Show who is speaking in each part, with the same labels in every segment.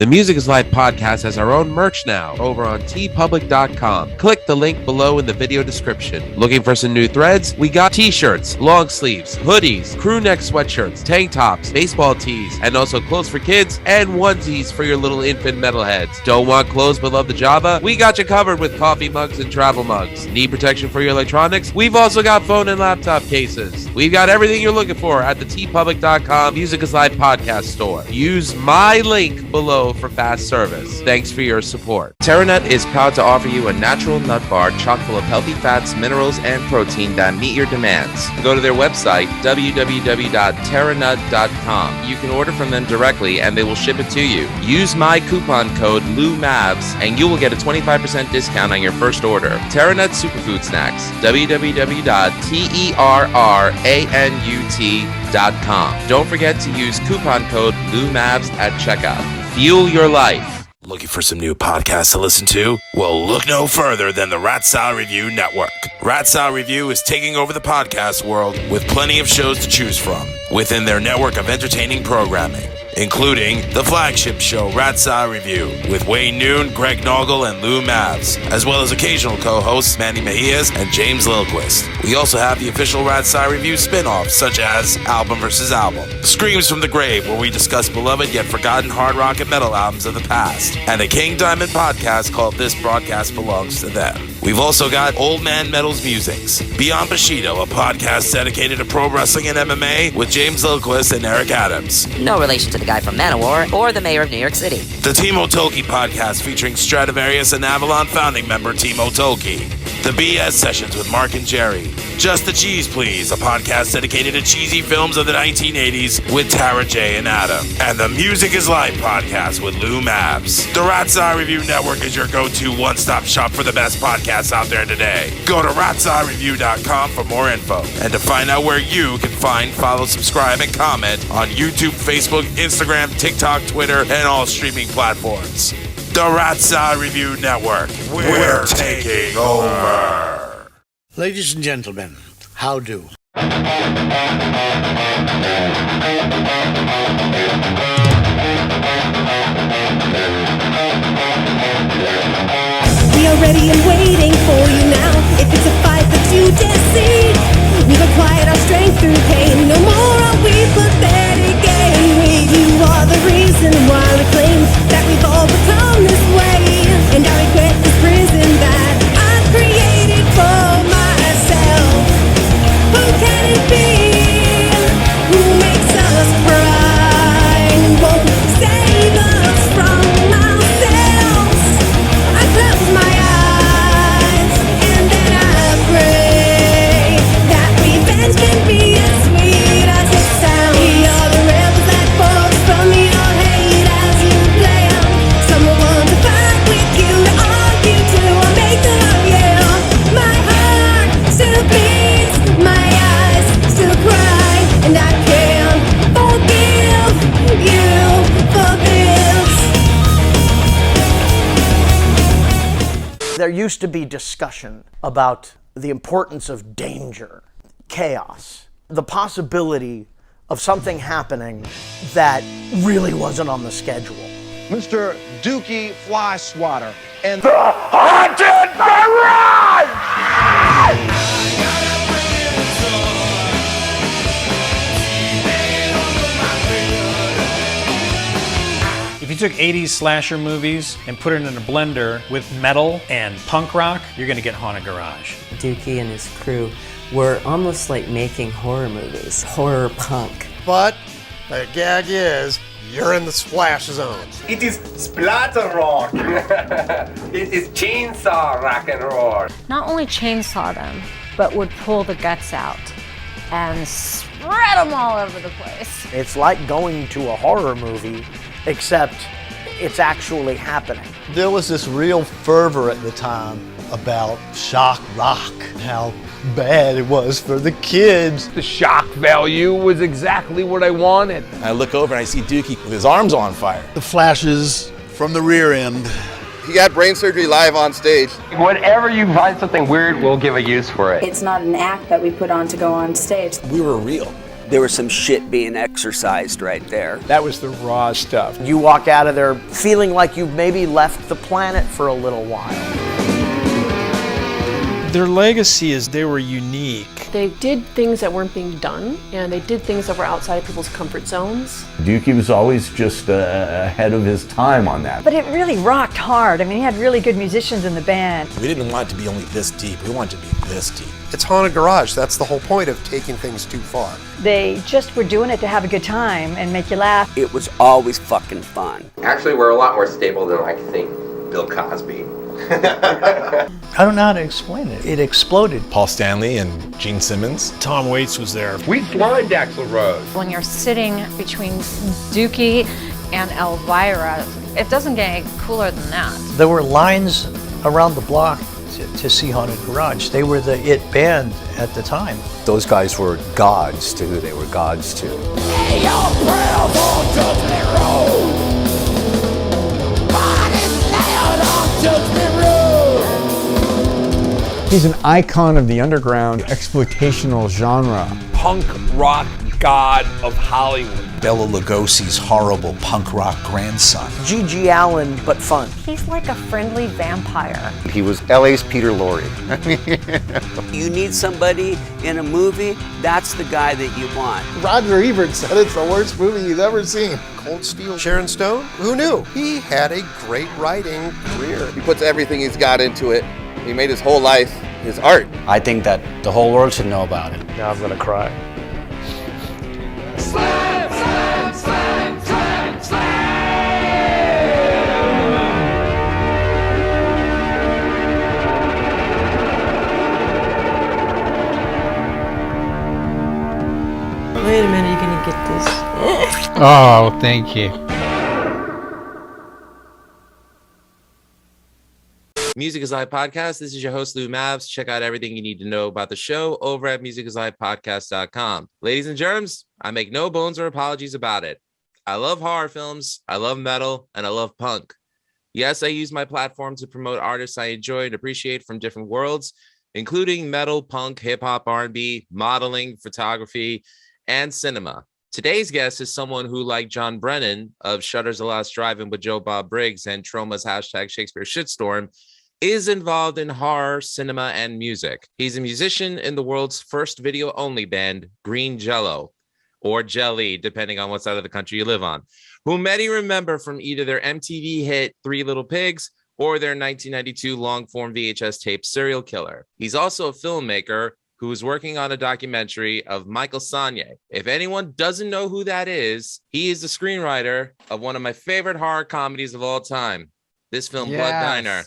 Speaker 1: The Music is Life podcast has our own merch now over on tpublic.com. Click the link below in the video description. Looking for some new threads? We got t-shirts, long sleeves, hoodies, crew neck sweatshirts, tank tops, baseball tees, and also clothes for kids and onesies for your little infant metalheads. Don't want clothes but love the Java? We got you covered with coffee mugs and travel mugs. Need protection for your electronics? We've also got phone and laptop cases. We've got everything you're looking for at the tpublic.com Music is Life podcast store. Use my link below for fast service. Thanks for your support. TerraNut is proud to offer you a natural nut bar chock full of healthy fats, minerals, and protein that meet your demands. Go to their website, www.terranut.com. You can order from them directly and they will ship it to you. Use my coupon code LOUMAVS and you will get a 25% discount on your first order. TerraNut Superfood Snacks, www.terranut.com. Don't forget to use coupon code LOUMAVS at checkout. Fuel your life.
Speaker 2: Looking for some new podcasts to listen to? Well, look no further than the Rat Salad Review Network. Rat Salad Review is taking over the podcast world with plenty of shows to choose from within their network of entertaining programming, including the flagship show Rat Salad Review with Wayne Noon, Greg Noggle, and Lou Mavs, as well as occasional co-hosts Manny Mejias and James Lilquist. We also have the official Rat Salad Review spin-offs such as Album vs. Album, Screams from the Grave, where we discuss beloved yet forgotten hard rock and metal albums of the past, and a King Diamond podcast called This Broadcast Belongs to Them. We've also got Old Man Metal's Musings, Beyond Bushido, a podcast dedicated to pro wrestling and MMA with James Lilquist and Eric Adams.
Speaker 3: No relation to the guy from Manowar or the mayor of New York City.
Speaker 2: The Timo Tolkki podcast featuring Stradivarius and Avalon founding member Timo Tolkki. The BS Sessions with Mark and Jerry. Just the Cheese Please, a podcast dedicated to cheesy films of the 1980s with Tara J. and Adam. And the Music is Life podcast with Lou Mavs. The Rat Salad Review Network is your go-to one-stop shop for the best podcasts out there today. Go to ratsaladreview.com for more info and to find out where you can find, follow, subscribe, and comment on YouTube, Facebook, Instagram, TikTok, Twitter, and all streaming platforms. The Rat Salad Review Network. We're taking over.
Speaker 4: Ladies and gentlemen, how do?
Speaker 5: We are ready and waiting for you now. If it's a fight that you dare see, we've acquired our strength through pain. No more are we pathetic again. You are the reason why we claim that we've all become this way. And I regret this prison that I've created for myself. Who can it be? Who makes us cry? Who won't save us from ourselves? I close my eyes and then I pray that revenge can be as sweet as it sounds. We are the rebels that force from your hate as you play out. Someone to fight with you, to argue to, or make them up, yeah. My heart still bleeds, my eyes still cry, and I can't forgive you for this.
Speaker 6: There used to be discussion about the importance of danger, chaos, the possibility of something happening that really wasn't on the schedule.
Speaker 7: Mr. Dukey Flyswatter and
Speaker 2: Haunted Garage!
Speaker 8: If you took 80s slasher movies and put it in a blender with metal and punk rock, you're gonna get Haunted Garage.
Speaker 9: Dukey and his crew were almost like making horror movies, horror punk.
Speaker 10: But the gag is, you're in the splash zone.
Speaker 11: It is splatter rock. It is chainsaw rock and roll.
Speaker 12: Not only chainsaw them, but would pull the guts out and spread them all over the place.
Speaker 6: It's like going to a horror movie, except it's actually happening.
Speaker 13: There was this real fervor at the time about shock rock, how bad it was for the kids.
Speaker 11: The shock value was exactly what I wanted.
Speaker 14: I look over and I see Dukey with his arms on fire.
Speaker 13: The flashes from the rear end.
Speaker 15: He got brain surgery live on stage.
Speaker 11: Whenever you find something weird, we'll give a use for it.
Speaker 16: It's not an act that we put on to go on stage.
Speaker 14: We were real.
Speaker 16: There was some shit being exercised right there.
Speaker 17: That was the raw stuff.
Speaker 6: You walk out of there feeling like you've maybe left the planet for a little while.
Speaker 17: Their legacy is they were unique.
Speaker 18: They did things that weren't being done, and they did things that were outside of people's comfort zones.
Speaker 19: Dukey was always just ahead of his time on that.
Speaker 20: But it really rocked hard. I mean, he had really good musicians in the band.
Speaker 2: We didn't want it to be only this deep. We wanted it to be this deep.
Speaker 10: It's Haunted Garage. That's the whole point of taking things too far.
Speaker 20: They just were doing it to have a good time and make you laugh.
Speaker 16: It was always fucking fun.
Speaker 11: Actually, we're a lot more stable than I think Bill Cosby.
Speaker 13: I don't know how to explain it. It exploded.
Speaker 14: Paul Stanley and Gene Simmons.
Speaker 17: Tom Waits was there.
Speaker 11: We blind Axl Rose.
Speaker 12: When you're sitting between Dukey and Elvira, it doesn't get any cooler than that.
Speaker 13: There were lines around the block to see Haunted Garage. They were the it band at the time.
Speaker 21: Those guys were gods to who they were gods to.
Speaker 17: He's an icon of the underground exploitational genre.
Speaker 2: Punk rock god of Hollywood.
Speaker 22: Bela Lugosi's horrible punk rock grandson.
Speaker 6: G.G. Allen, but fun.
Speaker 12: He's like a friendly vampire.
Speaker 15: He was LA's Peter Lorre.
Speaker 16: You need somebody in a movie, that's the guy that you want.
Speaker 10: Roger Ebert said it's the worst movie he's ever seen. Cold Steel. Sharon Stone? Who knew? He had a great writing career.
Speaker 15: He puts everything he's got into it. He made his whole life his art.
Speaker 23: I think that the whole world should know about it.
Speaker 17: Now I'm gonna cry.
Speaker 5: Slam, slam, slam, slam, slam.
Speaker 20: Wait a minute, you're gonna get this.
Speaker 17: Oh, thank you.
Speaker 1: Music is Live Podcast. This is your host, Lou Mavs. Check out everything you need to know about the show over at musicisLivepodcast.com. Ladies and germs, I make no bones or apologies about it. I love horror films, I love metal, and I love punk. Yes, I use my platform to promote artists I enjoy and appreciate from different worlds, including metal, punk, hip-hop, R&B, modeling, photography, and cinema. Today's guest is someone who, like John Brennan of Shutter's The Last Drive-In with Joe Bob Briggs and Troma's #Shakespeare Shitstorm, is involved in horror, cinema, and music. He's a musician in the world's first video-only band, Green Jello, or Jelly, depending on what side of the country you live on, who many remember from either their MTV hit Three Little Pigs or their 1992 long-form VHS tape Serial Killer. He's also a filmmaker who is working on a documentary of Michael Sonye. If anyone doesn't know who that is, he is the screenwriter of one of my favorite horror comedies of all time, this film,
Speaker 24: Yes.
Speaker 1: Blood Diner.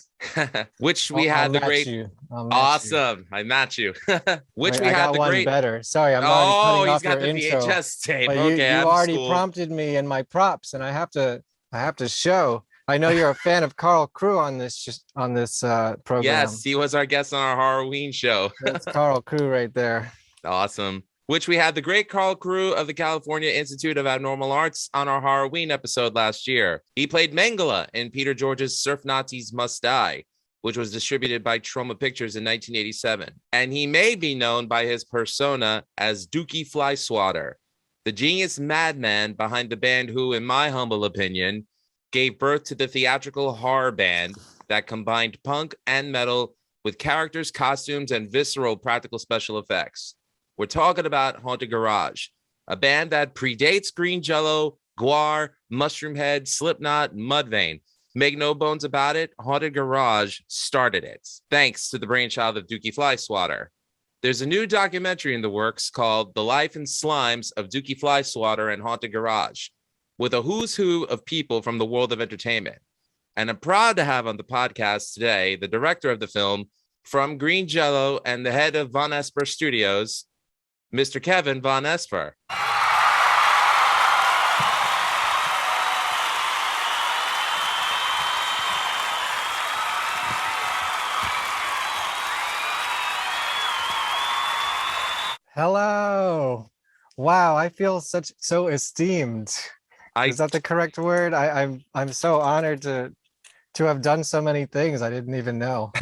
Speaker 1: Which we had the great awesome. I match you. Which we had the great
Speaker 24: better. Sorry, I'm already
Speaker 1: he's
Speaker 24: cutting
Speaker 1: got
Speaker 24: off
Speaker 1: the
Speaker 24: your intro.
Speaker 1: VHS tape.
Speaker 24: But
Speaker 1: Okay,
Speaker 24: you
Speaker 1: I'm
Speaker 24: already
Speaker 1: schooled.
Speaker 24: prompted me in my props, and I have to show. I know you're a fan of Carl Crew on this program.
Speaker 1: Yes, he was our guest on our Halloween show.
Speaker 24: That's Carl Crew right there.
Speaker 1: Awesome. Which we had the great Carl Crew of the California Institute of Abnormal Arts on our Halloween episode last year. He played Mengele in Peter George's Surf Nazis Must Die, which was distributed by Troma Pictures in 1987. And he may be known by his persona as Dukey Flyswatter, the genius madman behind the band who, in my humble opinion, gave birth to the theatrical horror band that combined punk and metal with characters, costumes, and visceral practical special effects. We're talking about Haunted Garage, a band that predates Green Jello, Guar, Mushroomhead, Slipknot, Mudvayne. Make no bones about it, Haunted Garage started it, thanks to the brainchild of Dukey Flyswatter. There's a new documentary in the works called The Life and Slimes of Dukey Flyswatter and Haunted Garage, with a who's who of people from the world of entertainment. And I'm proud to have on the podcast today the director of the film from Green Jello and the head of Vonesper Studios, Mr. Kevin Vonesper.
Speaker 24: Hello. Wow, I feel so esteemed. Is that the correct word? I'm so honored to to have done so many things I didn't even know.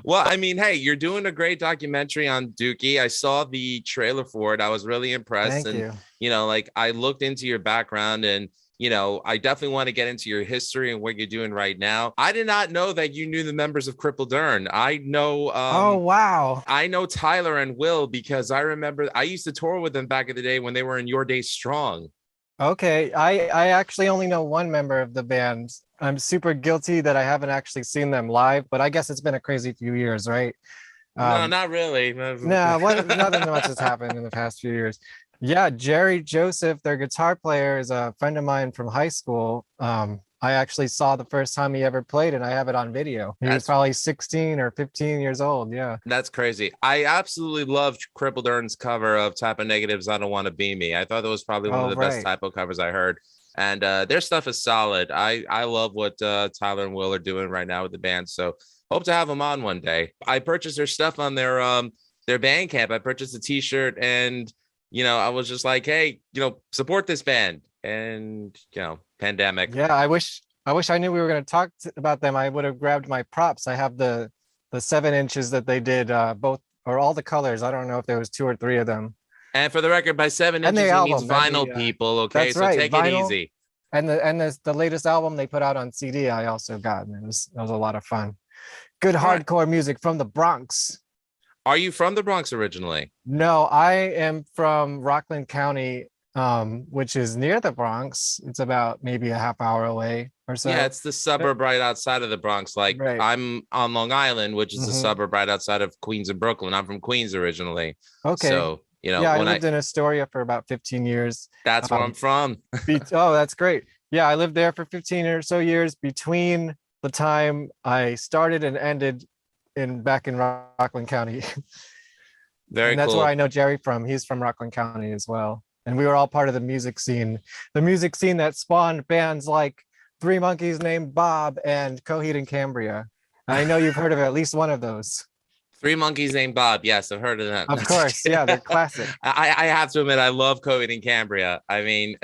Speaker 1: Well, I mean, hey, you're doing a great documentary on Dukey. I saw the trailer for it. I was really impressed.
Speaker 24: Thank you.
Speaker 1: You know, like I looked into your background and, you know, I definitely want to get into your history and what you're doing right now. I did not know that you knew the members of Crippled Urn. I know.
Speaker 24: Oh, wow.
Speaker 1: I know Tyler and Will because I remember I used to tour with them back in the day when they were in Your Day Strong.
Speaker 24: Okay, I actually only know one member of the band. I'm super guilty that I haven't actually seen them live, but I guess it's been a crazy few years, right?
Speaker 1: No, not really.
Speaker 24: No, nothing much has happened in the past few years. Yeah, Jerry Joseph, their guitar player, is a friend of mine from high school. I actually saw the first time he ever played, and I have it on video. He was probably 16 or 15 years old. Yeah,
Speaker 1: that's crazy. I absolutely loved Crippled Urn's cover of Typo Negative's "I Don't Want to Be Me." I thought that was probably one of the best Typo covers I heard, and their stuff is solid. I love what Tyler and Will are doing right now with the band. So hope to have them on one day. I purchased their stuff on their Bandcamp. I purchased a T-shirt, and you know, I was just like, hey, you know, support this band. And you know, pandemic.
Speaker 24: Yeah, I wish I knew we were going to talk about them. I would have grabbed my props. I have the 7 inches that they did, both or all the colors. I don't know if there was 2 or 3 of them.
Speaker 1: And for the record, by 7 inches, it means vinyl, people. Okay,
Speaker 24: that's
Speaker 1: so
Speaker 24: right,
Speaker 1: take
Speaker 24: vinyl,
Speaker 1: it easy.
Speaker 24: And the latest album they put out on CD, I also got, and it was a lot of fun. Good hardcore music from the Bronx.
Speaker 1: Are you from the Bronx originally?
Speaker 24: No, I am from Rockland County, which is near the Bronx. It's about maybe a half hour away or so.
Speaker 1: Yeah, it's the suburb right outside of the Bronx. Like I'm on Long Island, which is the suburb right outside of Queens and Brooklyn. I'm from Queens originally.
Speaker 24: Okay.
Speaker 1: So, you know,
Speaker 24: yeah, I lived in Astoria for about 15 years.
Speaker 1: That's where I'm from.
Speaker 24: Oh, that's great. Yeah, I lived there for 15 or so years between the time I started and ended back in Rockland County.
Speaker 1: Very
Speaker 24: and that's
Speaker 1: cool.
Speaker 24: where I know Jerry from. He's from Rockland County as well. And we were all part of the music scene that spawned bands like Three Monkeys Named Bob and Coheed and Cambria. I know you've heard of at least one of those.
Speaker 1: Three Monkeys Named Bob. Yes, I've heard of them.
Speaker 24: Of course. Yeah, they're classic.
Speaker 1: I have to admit, I love Coheed and Cambria. I mean,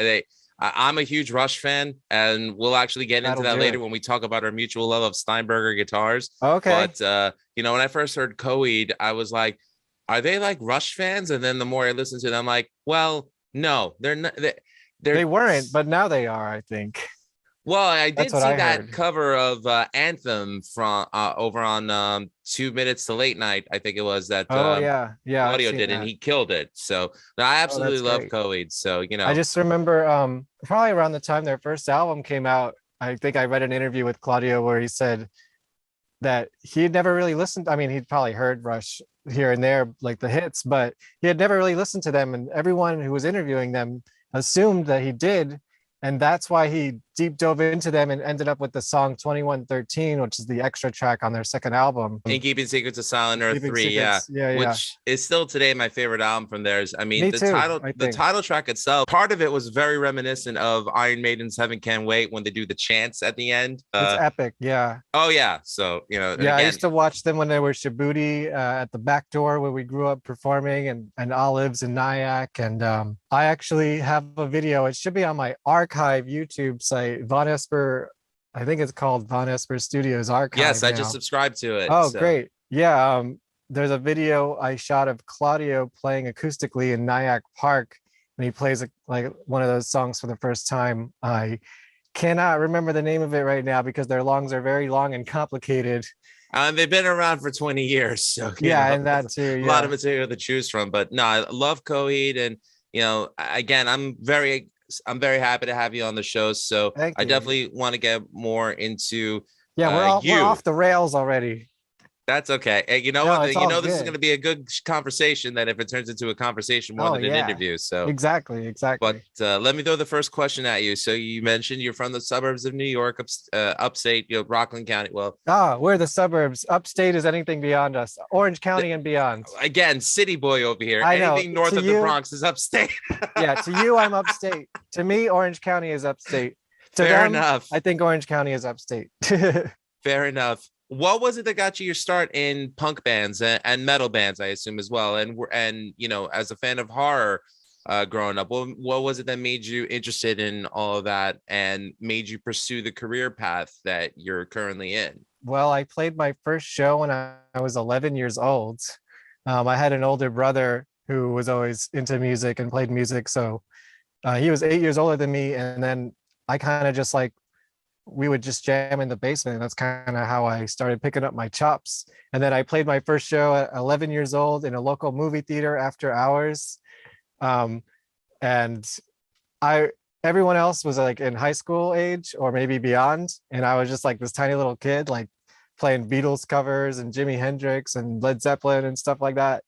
Speaker 1: I'm a huge Rush fan, and we'll actually get into that later when we talk about our mutual love of Steinberger guitars.
Speaker 24: Okay.
Speaker 1: But, you know, when I first heard Coheed, I was like, are they like Rush fans? And then the more I listened to them, I'm like, well, no, they're not.
Speaker 24: They weren't, but now they are, I think.
Speaker 1: Well, I did see that cover of Anthem from over on 2 Minutes to Late Night. I think it was that. Audio did, and he killed it. So no, I absolutely love Coheed. So you know,
Speaker 24: I just remember probably around the time their first album came out. I think I read an interview with Claudio where he said that he had never really listened. I mean, he'd probably heard Rush here and there, like the hits, but he had never really listened to them. And everyone who was interviewing them assumed that he did. And that's why he deep dove into them and ended up with the song 2113, which is the extra track on their second album.
Speaker 1: In Keeping Secrets of Silent Earth 3, which is still today my favorite album from theirs. I mean, the title track itself, part of it was very reminiscent of Iron Maiden's Heaven Can Wait when they do the chants at the end.
Speaker 24: It's epic, yeah.
Speaker 1: Oh, yeah. So, you know.
Speaker 24: Yeah, I used to watch them when they were Shibuti at the back door where we grew up performing, and Olives and Nyack. And I actually have a video. It should be on my archive YouTube site, Vonesper. I think it's called Vonesper Studios Archive.
Speaker 1: Yes,
Speaker 24: now.
Speaker 1: I just subscribed to it.
Speaker 24: Oh, great. Yeah. There's a video I shot of Claudio playing acoustically in Nyack Park, and he plays like one of those songs for the first time. I cannot remember the name of it right now because their songs are very long and complicated.
Speaker 1: They've been around for 20 years. So
Speaker 24: yeah, and that too.
Speaker 1: A lot of material to choose from. But no, I love Coheed, and you know, again, I'm very happy to have you on the show. So I definitely want to get more into
Speaker 24: we're off the rails already.
Speaker 1: That's okay. Hey, you know what? You know this is going to be a good conversation. That if it turns into a conversation more than an interview. So
Speaker 24: exactly.
Speaker 1: But let me throw the first question at you. So you mentioned you're from the suburbs of New York, upstate, you know, Rockland County. Well,
Speaker 24: we're the suburbs. Upstate is anything beyond us. Orange County and beyond.
Speaker 1: Again, city boy over here.
Speaker 24: I know.
Speaker 1: Anything north of the Bronx is upstate.
Speaker 24: Yeah, to you, I'm upstate. To me, Orange County is upstate.
Speaker 1: Fair enough.
Speaker 24: I think Orange County is upstate.
Speaker 1: Fair enough. What was it that got you your start in punk bands and metal bands, I assume as well? And you know, as a fan of horror, growing up. What was it that made you interested in all of that and made you pursue the career path that you're currently in?
Speaker 24: Well, I played my first show when I was 11 years old. I had an older brother who was always into music and played music. So he was 8 years older than me. And then I kind of just like, we would just jam in the basement. That's kind of how I started picking up my chops. And then I played my first show at 11 years old in a local movie theater after hours. And everyone else was like in high school age or maybe beyond. And I was just like this tiny little kid, like playing Beatles covers and Jimi Hendrix and Led Zeppelin and stuff like that.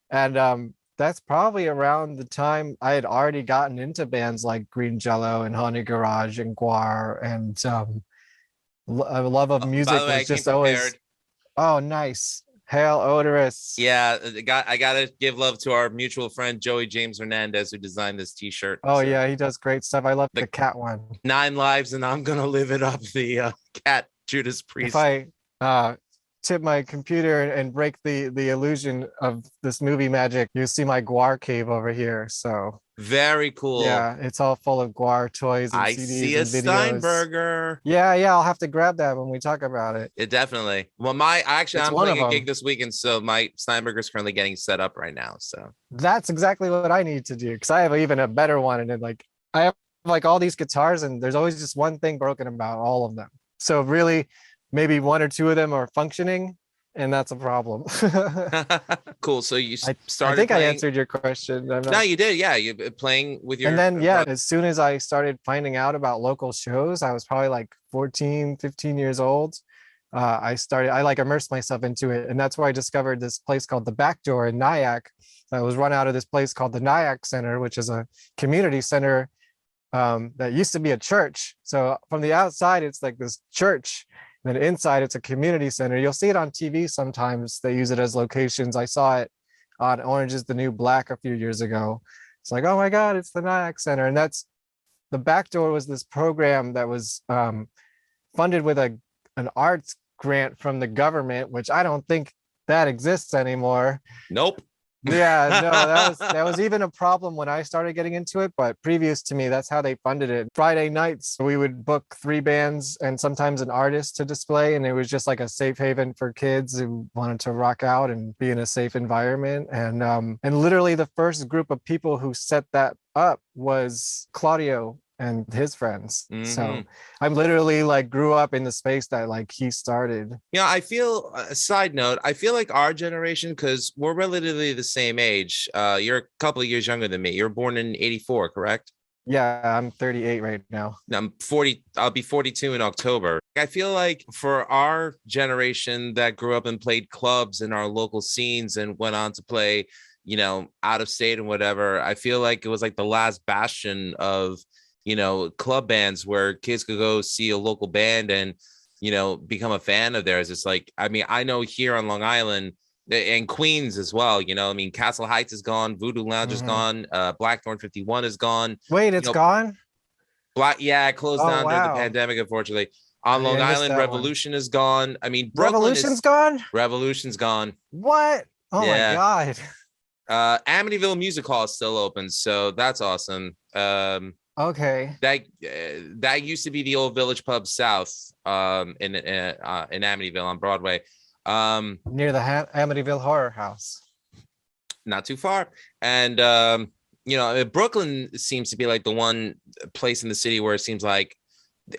Speaker 24: And that's probably around the time I had already gotten into bands like Green Jello and Honey Garage and Guar, and a love of music was just always. Oh, nice. Hail Odorous.
Speaker 1: Yeah, I gotta give love to our mutual friend Joey James Hernandez, who designed this T-shirt.
Speaker 24: Oh yeah, he does great stuff. I love the cat one.
Speaker 1: 9 lives, and I'm gonna live it up. The cat Judas Priest.
Speaker 24: If I tip my computer and break the illusion of this movie magic, you see my Guar cave over here. So
Speaker 1: very cool.
Speaker 24: Yeah, it's all full of Guar toys and
Speaker 1: I
Speaker 24: CDs
Speaker 1: see a
Speaker 24: and videos.
Speaker 1: Steinberger.
Speaker 24: Yeah, I'll have to grab that when we talk about it.
Speaker 1: It definitely. Well, I'm playing a gig this weekend, so my Steinberger is currently getting set up right now. So
Speaker 24: that's exactly what I need to do, because I have even a better one, and then like I have like all these guitars, and there's always just one thing broken about all of them. So really, maybe 1 or 2 of them are functioning, and that's a problem.
Speaker 1: Cool. So you started.
Speaker 24: I think
Speaker 1: playing...
Speaker 24: I answered your question.
Speaker 1: No, you did. Yeah, you playing with your.
Speaker 24: And then as soon as I started finding out about local shows, I was probably like 14, 15 years old. I like immersed myself into it, and that's where I discovered this place called the Back Door in Nyack. That was run out of this place called the Nyack Center, which is a community center that used to be a church. So from the outside, it's like this church. And then inside, it's a community center. You'll see it on TV sometimes. They use it as locations. I saw it on Orange is the New Black a few years ago. It's like, oh my God, it's the Nyack Center. And that's the Back Door was this program that was funded with an arts grant from the government, which I don't think that exists anymore.
Speaker 1: Nope.
Speaker 24: Yeah, no, that was even a problem when I started getting into it, but previous to me, that's how they funded it. Friday nights, we would book 3 bands and sometimes an artist to display, and it was just like a safe haven for kids who wanted to rock out and be in a safe environment. And literally the first group of people who set that up was Claudio and his friends. Mm-hmm. So I'm literally like grew up in the space that like he started.
Speaker 1: Yeah, I feel a side note. I feel like our generation, because we're relatively the same age. You're a couple of years younger than me. You were born in '84, correct?
Speaker 24: Yeah, I'm 38 right now.
Speaker 1: I'm 40. I'll be 42 in October. I feel like for our generation that grew up and played clubs in our local scenes and went on to play, out of state and whatever, I feel like it was like the last bastion of club bands where kids could go see a local band and, become a fan of theirs. It's like, I mean, I know here on Long Island and Queens as well, Castle Heights is gone. Voodoo Lounge is gone. Blackthorn 51 is gone.
Speaker 24: Wait, it's gone?
Speaker 1: It closed down during the pandemic, unfortunately. On Long Island, Revolution is gone. I mean,
Speaker 24: Revolution's gone?
Speaker 1: Revolution's gone.
Speaker 24: What? Oh my God.
Speaker 1: Amityville Music Hall is still open, so that's awesome.
Speaker 24: Okay.
Speaker 1: That used to be the old Village Pub South in Amityville on Broadway.
Speaker 24: Near the Amityville Horror House.
Speaker 1: Not too far. And Brooklyn seems to be like the one place in the city where it seems like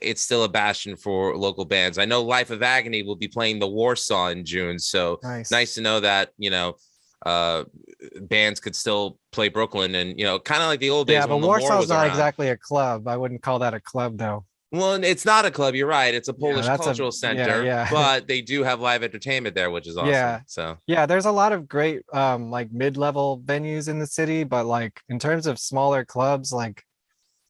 Speaker 1: it's still a bastion for local bands. I know Life of Agony will be playing the Warsaw in June, so nice to know that bands could still play Brooklyn, and kind of like the old days.
Speaker 24: Yeah, but Warsaw's not exactly a club. I wouldn't call that a club, though.
Speaker 1: Well, it's not a club. You're right. It's a Polish cultural center, but they do have live entertainment there, which is awesome.
Speaker 24: Yeah.
Speaker 1: So
Speaker 24: there's a lot of great like mid-level venues in the city, but like in terms of smaller clubs, like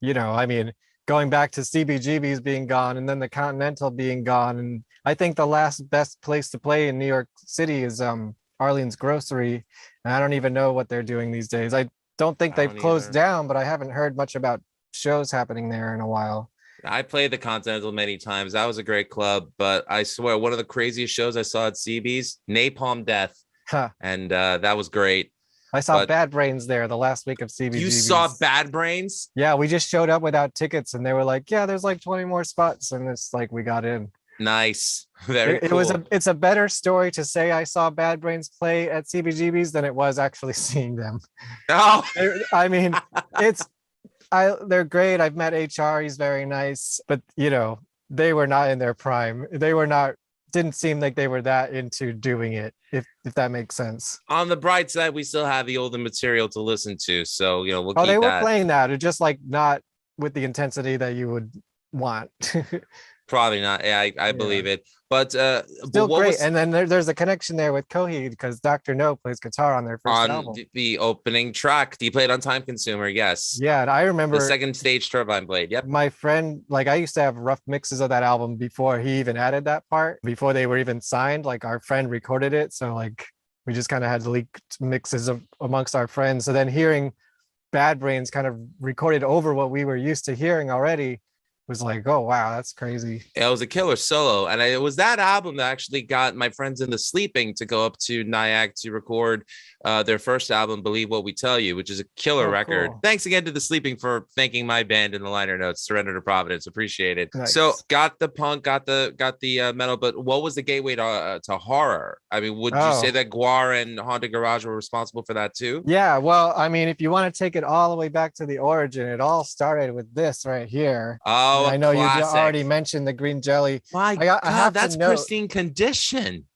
Speaker 24: I mean, going back to CBGB's being gone and then the Continental being gone, and I think the last best place to play in New York City is Arlene's Grocery, and I don't even know what they're doing these days. I don't think they've closed down, but I haven't heard much about shows happening there in a while.
Speaker 1: I played the Continental many times. That was a great club, but I swear one of the craziest shows I saw at CB's, Napalm Death, and that was great.
Speaker 24: I saw
Speaker 1: But
Speaker 24: Bad Brains there the last week of CBGBs.
Speaker 1: you saw Bad Brains?
Speaker 24: Yeah, we just showed up without tickets, and they were like, "Yeah, there's like 20 more spots," and it's like we got in.
Speaker 1: Nice, very cool.
Speaker 24: It's a better story to say I saw Bad Brains play at CBGBs than it was actually seeing them.
Speaker 1: Oh,
Speaker 24: I mean, they're great. I've met HR; he's very nice, but they were not in their prime. Didn't seem like they were that into doing it, if that makes sense.
Speaker 1: On the bright side, we still have the older material to listen to, so we'll
Speaker 24: Oh,
Speaker 1: keep
Speaker 24: they were
Speaker 1: that.
Speaker 24: playing that, just like not with the intensity that you would want.
Speaker 1: Probably not. Yeah, I believe it. But
Speaker 24: Still great. And then there's a connection there with Coheed because Dr. No plays guitar on their first album.
Speaker 1: The opening track. You played on Time Consumer, yes.
Speaker 24: Yeah, and I remember
Speaker 1: the second stage Turbine Blade. Yep.
Speaker 24: My friend, I used to have rough mixes of that album before he even added that part, before they were even signed. Our friend recorded it, so we just kind of had leaked mixes amongst our friends. So then hearing Bad Brains kind of recorded over what we were used to hearing already was like, oh wow, that's crazy.
Speaker 1: It was a killer solo, and it was that album that actually got my friends in the Sleeping to go up to Nyack to record their first album, Believe What We Tell You, which is a killer record. Cool. Thanks again to the Sleeping for thanking my band in the liner notes. Surrender to Providence, appreciate it. Nice. So got the punk, got the metal, but what was the gateway to horror? I mean, would you say that Gwar and Haunted Garage were responsible for that too?
Speaker 24: Yeah, well, I mean, if you want to take it all the way back to the origin, it all started with this right here.
Speaker 1: Oh,
Speaker 24: I know you already mentioned the Green Jelly.
Speaker 1: My God, that's pristine condition.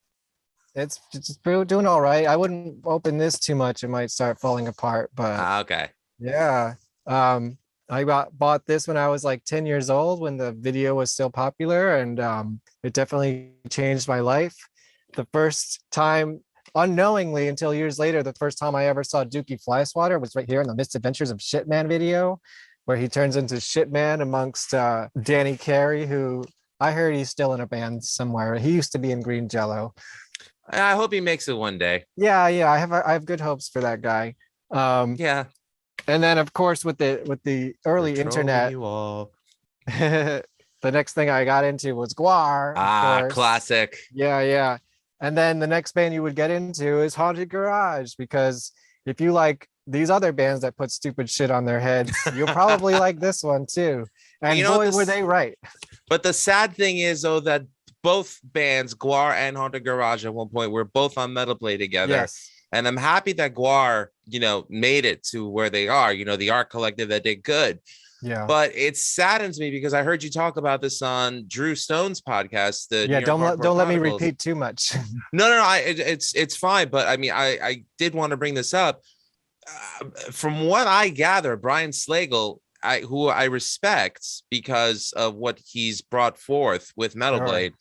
Speaker 24: It's just doing all right. I wouldn't open this too much; it might start falling apart. But
Speaker 1: okay,
Speaker 24: yeah. I bought this when I was like 10 years old, when the video was still popular, and it definitely changed my life. The first time, unknowingly, until years later, the first time I ever saw Dukey Flyswatter was right here in the Misadventures of Shitman video, where he turns into Shitman amongst Danny Carey, who I heard he's still in a band somewhere. He used to be in Green Jello.
Speaker 1: I hope he makes it one day.
Speaker 24: Yeah, I have good hopes for that guy.
Speaker 1: Yeah.
Speaker 24: And then of course with the early internet, the next thing I got into was Gwar.
Speaker 1: Classic.
Speaker 24: Yeah. And then the next band you would get into is Haunted Garage, because if you like these other bands that put stupid shit on their heads, you'll probably like this one too. And boy, were they right.
Speaker 1: But the sad thing is, though, that both bands, Gwar and Haunted Garage, at one point were both on Metal Blade together.
Speaker 24: Yes.
Speaker 1: And I'm happy that Gwar, made it to where they are, the art collective that did good.
Speaker 24: Yeah.
Speaker 1: But it saddens me because I heard you talk about this on Drew Stone's podcast.
Speaker 24: Don't let me repeat too much.
Speaker 1: No. It's fine. But I mean, I did want to bring this up. From what I gather, Brian Slagle, who I respect because of what he's brought forth with Metal Blade,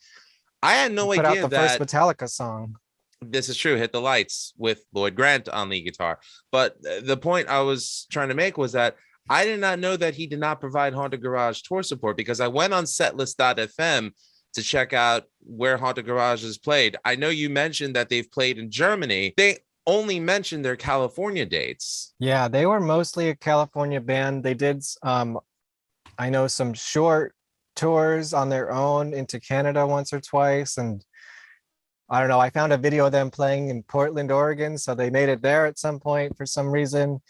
Speaker 1: I had no idea
Speaker 24: put out the first Metallica song.
Speaker 1: This is true. Hit the Lights with Lloyd Grant on the guitar. But the point I was trying to make was that I did not know that he did not provide Haunted Garage tour support, because I went on setlist.fm to check out where Haunted Garage is played. I know you mentioned that they've played in Germany. They only mentioned their California dates.
Speaker 24: Yeah, they were mostly a California band. They did, I know, some short tours on their own into Canada once or twice. And I don't know, I found a video of them playing in Portland, Oregon. So they made it there at some point for some reason.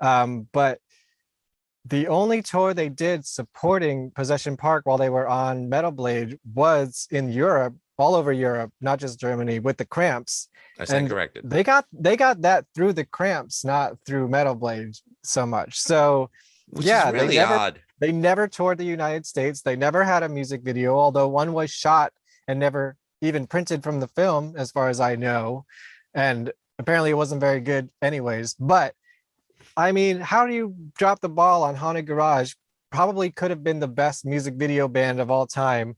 Speaker 24: But the only tour they did supporting Possession Park while they were on Metal Blade was in Europe, all over Europe, not just Germany, with the Cramps.
Speaker 1: I stand corrected.
Speaker 24: They got that through the Cramps, not through Metal Blade so much. So
Speaker 1: which is really odd.
Speaker 24: They never toured the United States. They never had a music video, although one was shot and never even printed from the film, as far as I know. And apparently it wasn't very good anyways. But I mean, how do you drop the ball on Haunted Garage? Probably could have been the best music video band of all time,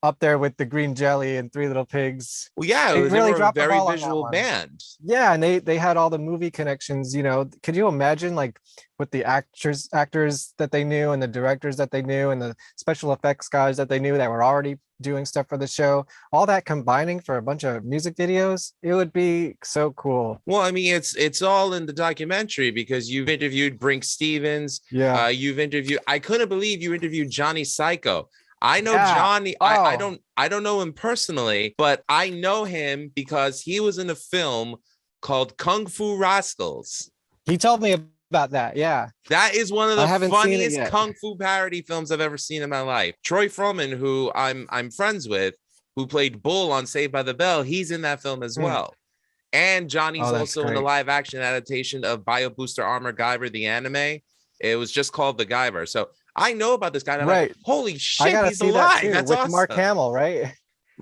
Speaker 24: up there with the Green Jelly and Three Little Pigs.
Speaker 1: Well, yeah, they really dropped a very visual band.
Speaker 24: Yeah, and they had all the movie connections. Could you imagine, with the actors that they knew and the directors that they knew and the special effects guys that they knew that were already doing stuff for the show, all that combining for a bunch of music videos? It would be so cool.
Speaker 1: Well, I mean, it's all in the documentary, because you've interviewed Brink Stevens.
Speaker 24: Yeah,
Speaker 1: I couldn't believe you interviewed Johnny Psycho. I know Johnny. I don't know him personally, but I know him because he was in a film called Kung Fu Rascals.
Speaker 24: He told me about that. Yeah.
Speaker 1: That is one of the
Speaker 24: seen it
Speaker 1: funniest
Speaker 24: yet.
Speaker 1: kung fu parody films I've ever seen in my life. Troy Froman, who I'm friends with, who played Bull on Saved by the Bell, he's in that film as well. And Johnny's
Speaker 24: Oh, that's
Speaker 1: also in the
Speaker 24: great.
Speaker 1: live action adaptation of Bio Booster Armor Guyver, the anime. It was just called The Guyver. So I know about this guy. And I'm
Speaker 24: Right.
Speaker 1: like, holy
Speaker 24: I
Speaker 1: shit,
Speaker 24: gotta
Speaker 1: he's
Speaker 24: see
Speaker 1: alive.
Speaker 24: that too,
Speaker 1: That's
Speaker 24: with
Speaker 1: awesome.
Speaker 24: Mark Hamill, right?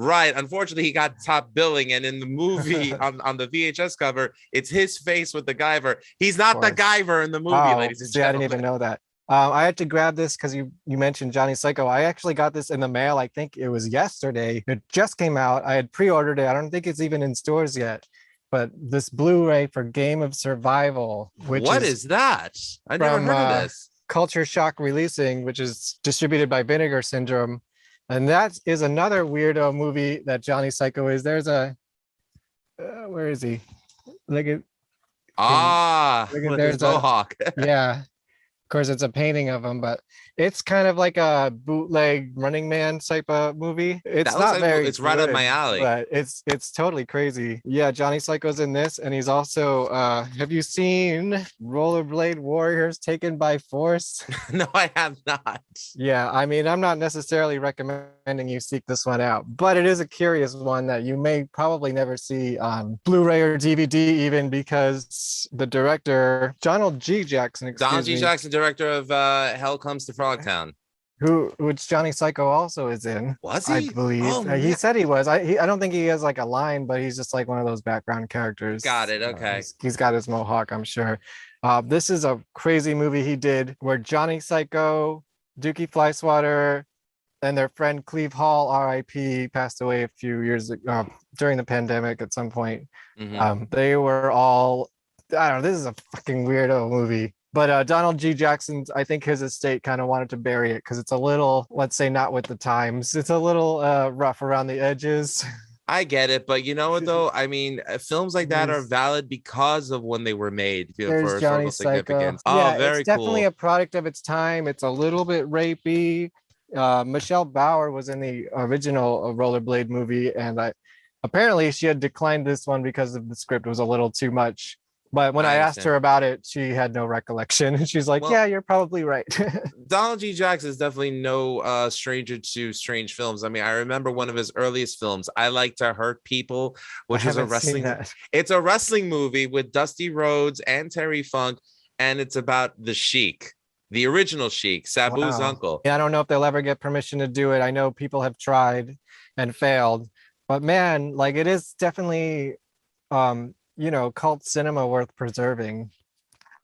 Speaker 1: Right. Unfortunately, he got top billing, and in the movie on the VHS cover, it's his face with the Guyver. He's not the Guyver in the movie, ladies and
Speaker 24: see, I
Speaker 1: gentlemen.
Speaker 24: didn't even know that. I had to grab this because you mentioned Johnny Psycho. I actually got this in the mail. I think it was yesterday. It just came out. I had pre-ordered it. I don't think it's even in stores yet. But this Blu-ray for Game of Survival, which
Speaker 1: What is that? I never heard of this.
Speaker 24: Culture Shock Releasing, which is distributed by Vinegar Syndrome. And that is another weirdo movie that Johnny Psycho is. There's a, where is he? Look at,
Speaker 1: with his mohawk.
Speaker 24: Yeah. Of course, it's a painting of him, but it's kind of like a bootleg Running Man type of movie. It's
Speaker 1: That
Speaker 24: not
Speaker 1: looks like
Speaker 24: very.
Speaker 1: it's right up my alley.
Speaker 24: But it's totally crazy. Yeah, Johnny Psycho's in this, and he's also. Have you seen Rollerblade Warriors Taken by Force?
Speaker 1: No, I have not.
Speaker 24: Yeah, I mean, I'm not necessarily recommending you seek this one out, but it is a curious one that you may probably never see on Blu-ray or DVD, even because the director Donald G. Jackson,
Speaker 1: Donald G. Jackson, director of Hell Comes to Frogtown.
Speaker 24: which Johnny Psycho also is in.
Speaker 1: Was he?
Speaker 24: I believe.
Speaker 1: Oh,
Speaker 24: He said he was. I don't think he has like a line, but he's just like one of those background characters.
Speaker 1: Got it. Okay.
Speaker 24: He's got his mohawk, I'm sure. This is a crazy movie he did where Johnny Psycho, Dukey Flyswatter, and their friend Cleve Hall, R.I.P., passed away a few years ago during the pandemic at some point. They were all, I don't know, this is a fucking weirdo movie. But Donald G. Jackson's, I think his estate kind of wanted to bury it because it's a little, let's say, not with the times. It's a little rough around the edges.
Speaker 1: I get it, but you know what though? I mean, films like that are valid because of when they were made.
Speaker 24: There's
Speaker 1: for
Speaker 24: Johnny
Speaker 1: historical
Speaker 24: Psycho.
Speaker 1: significance.
Speaker 24: Yeah,
Speaker 1: Oh, very
Speaker 24: it's definitely
Speaker 1: cool.
Speaker 24: a product of its time. It's a little bit rapey. Michelle Bauer was in the original Rollerblade movie, and apparently she had declined this one because of the script was a little too much. But when I asked her about it, she had no recollection. And she's like, yeah, you're probably right.
Speaker 1: Donald G. Jackson is definitely no stranger to strange films. I mean, I remember one of his earliest films, I Like to Hurt People, which is a wrestling. It's a wrestling movie with Dusty Rhodes and Terry Funk, and it's about the Sheik, the original Sheik, Sabu's uncle.
Speaker 24: Yeah, I don't know if they'll ever get permission to do it. I know people have tried and failed, but man, like it is definitely, cult cinema worth preserving.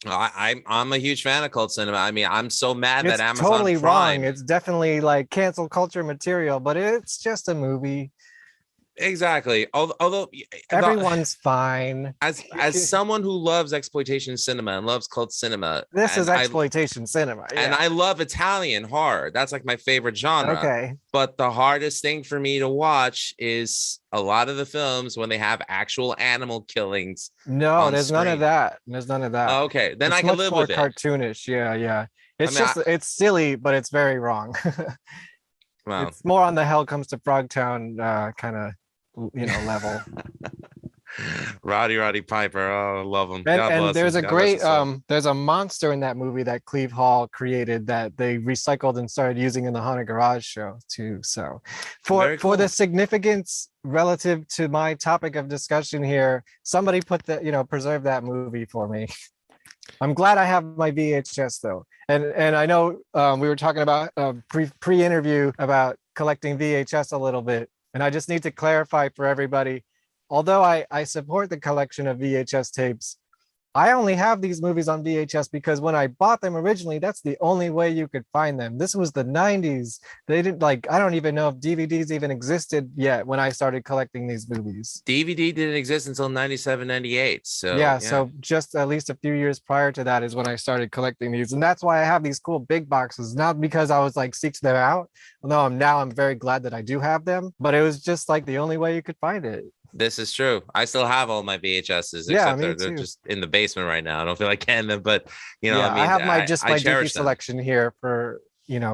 Speaker 1: I'm a huge fan of cult cinema. I mean, I'm so mad that Amazon
Speaker 24: totally
Speaker 1: Prime.
Speaker 24: wrong. It's definitely like cancel culture material, but it's just a movie.
Speaker 1: Exactly. Although
Speaker 24: everyone's fine.
Speaker 1: As someone who loves exploitation cinema and loves cult cinema,
Speaker 24: this is exploitation cinema. Yeah.
Speaker 1: And I love Italian horror. That's like my favorite genre.
Speaker 24: Okay.
Speaker 1: But the hardest thing for me to watch is a lot of the films when they have actual animal killings.
Speaker 24: No, there's none of that. There's none of that.
Speaker 1: Okay, then
Speaker 24: it's
Speaker 1: I can live with it.
Speaker 24: Cartoonish. Yeah. It's it's silly, but it's very wrong. Wow. It's more on the Hell Comes to Frogtown kind of level.
Speaker 1: Roddy Piper, oh, I love him.
Speaker 24: And there's a great there's a monster in that movie that Cleve Hall created that they recycled and started using in the Haunted Garage show too. So for the significance relative to my topic of discussion here, somebody put preserve that movie for me. I'm glad I have my VHS though. And I know we were talking about pre-interview about collecting VHS a little bit. And I just need to clarify for everybody, although I support the collection of VHS tapes, I only have these movies on VHS because when I bought them originally, that's the only way you could find them. This was the 90s. They didn't I don't even know if DVDs even existed yet when I started collecting these movies.
Speaker 1: DVD didn't exist until 97, 98. So
Speaker 24: yeah, so just at least a few years prior to that is when I started collecting these. And that's why I have these cool big boxes, not because I was like seeking them out. Although I'm very glad that I do have them, but it was just like the only way you could find it.
Speaker 1: This is true. I still have all my VHSs, except they're just in the basement right now. I don't feel like getting them, but I mean,
Speaker 24: I have my Dukey selection here for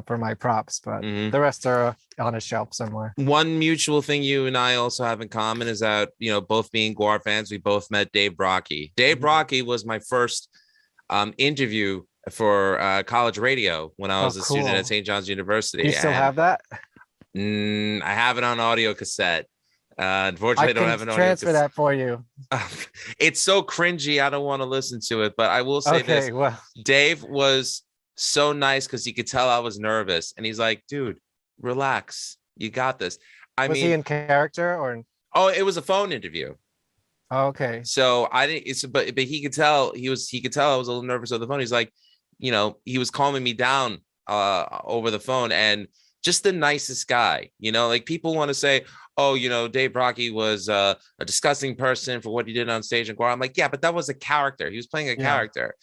Speaker 24: for my props, but
Speaker 1: Mm-hmm.
Speaker 24: the rest are on a shelf somewhere.
Speaker 1: One mutual thing you and I also have in common is that, both being Gwar fans, we both met Dave Brocky. Dave Brocky was my first interview for college radio when I was a student at St. John's University.
Speaker 24: Do you still have that?
Speaker 1: I have it on audio cassette. Unfortunately, I don't have an audio
Speaker 24: transfer that for you.
Speaker 1: It's so cringy. I don't want to listen to it, but I will say this.
Speaker 24: Well,
Speaker 1: Dave was so nice because he could tell I was nervous. And he's like, dude, relax. You got this.
Speaker 24: Was he in character or?
Speaker 1: Oh, it was a phone interview.
Speaker 24: Oh, okay.
Speaker 1: So I didn't, but he could tell he could tell I was a little nervous over the phone. He's like, he was calming me down over the phone, and just the nicest guy. Like people want to say, oh, Dave Brocky was a disgusting person for what he did on stage in Gwar. I'm like, yeah, but that was a character. He was playing a character.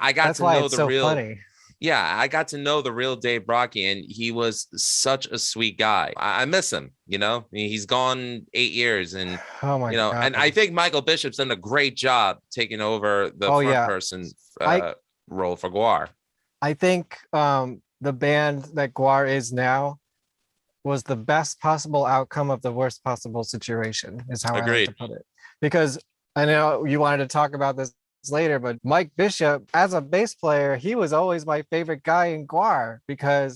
Speaker 1: I got to know the real.
Speaker 24: Funny.
Speaker 1: Yeah, I got to know the real Dave Brocky, and he was such a sweet guy. I miss him. He's gone 8 years, and
Speaker 24: oh my God.
Speaker 1: And I think Michael Bishop's done a great job taking over the front person role for Gwar.
Speaker 24: I think the band that Gwar is now was the best possible outcome of the worst possible situation, is how I like to put it. Because I know you wanted to talk about this later, but Mike Bishop, as a bass player, he was always my favorite guy in Gwar,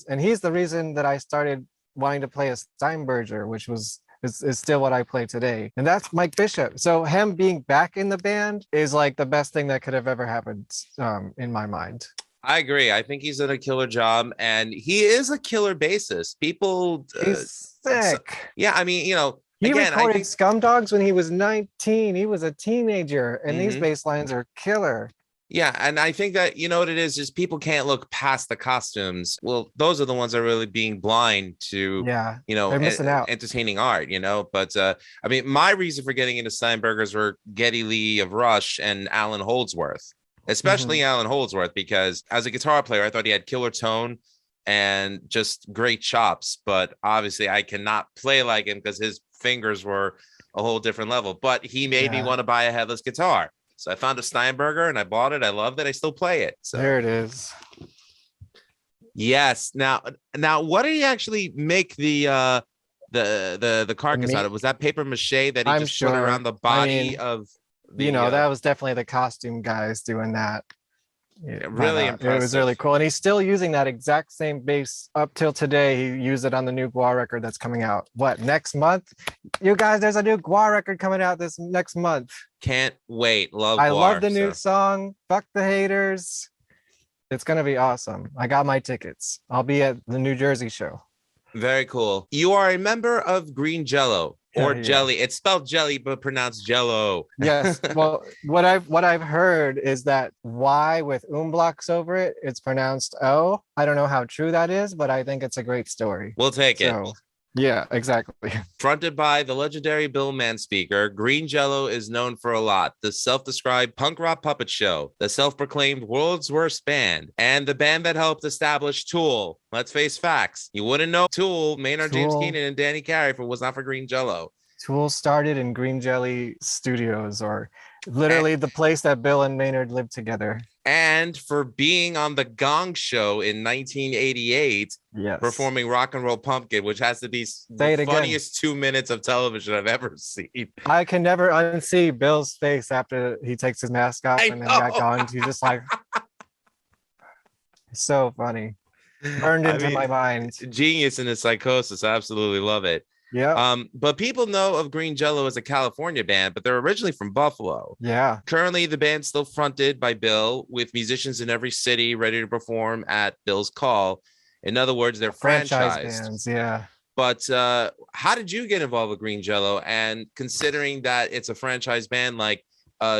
Speaker 24: and he's the reason that I started wanting to play a Steinberger, which is still what I play today. And that's Mike Bishop. So him being back in the band is like the best thing that could have ever happened in my mind.
Speaker 1: I agree. I think he's done a killer job, and he is a killer bassist. People,
Speaker 24: he's sick.
Speaker 1: Yeah, I mean,
Speaker 24: he
Speaker 1: again,
Speaker 24: recorded Scum Dogs when he was 19. He was a teenager, and these bass lines are killer.
Speaker 1: Yeah, and I think that what it is people can't look past the costumes. Well, those are the ones that are really being blind to
Speaker 24: they're missing out.
Speaker 1: Entertaining art, But I mean, my reason for getting into Steinbergers were Geddy Lee of Rush and Alan Holdsworth. Especially Alan Holdsworth, because as a guitar player, I thought he had killer tone and just great chops. But obviously, I cannot play like him because his fingers were a whole different level. But he made me want to buy a headless guitar. So I found a Steinberger and I bought it. I loved it. I still play it. So
Speaker 24: there it is.
Speaker 1: Yes. Now, what did he actually make the carcass out of? Was that paper mache that he just put around the body of?
Speaker 24: That was definitely the costume guys doing that.
Speaker 1: Really impressive.
Speaker 24: It was really cool. And he's still using that exact same bass up till today. He used it on the new Gwar record that's coming out. What, next month? You guys, there's a new Gwar record coming out this next month.
Speaker 1: Can't wait.
Speaker 24: I love the new song. Fuck the haters. It's going to be awesome. I got my tickets. I'll be at the New Jersey show.
Speaker 1: Very cool. You are a member of Green Jello. Or jelly. It's spelled jelly, but pronounced jello.
Speaker 24: Yes. Well, what I've heard is that Y with umlauts over it, it's pronounced O. I don't know how true that is, but I think it's a great story.
Speaker 1: We'll take it.
Speaker 24: Yeah, exactly.
Speaker 1: Fronted by the legendary Bill Manspeaker, Green Jello is known for a lot. The self-described punk rock puppet show, the self-proclaimed world's worst band, and the band that helped establish Tool. Let's face facts. You wouldn't know Tool, Maynard James Keenan, and Danny Carey if it was not for Green Jello.
Speaker 24: Tool started in Green Jelly Studios, or literally the place that Bill and Maynard lived together.
Speaker 1: And for being on the Gong Show in 1988, performing Rock and Roll Pumpkin, which has to be the funniest 2 minutes of television I've ever seen.
Speaker 24: I can never unsee Bill's face after he takes his mask off and then got gongs. He's just like, so funny. Burned into my mind.
Speaker 1: Genius in his psychosis. I absolutely love it.
Speaker 24: Yeah.
Speaker 1: But people know of Green Jello as a California band, but they're originally from Buffalo.
Speaker 24: Yeah.
Speaker 1: Currently, the band's still fronted by Bill, with musicians in every city ready to perform at Bill's call. In other words, they're franchised.
Speaker 24: Bands, yeah.
Speaker 1: But how did you get involved with Green Jello? And considering that it's a franchise band, like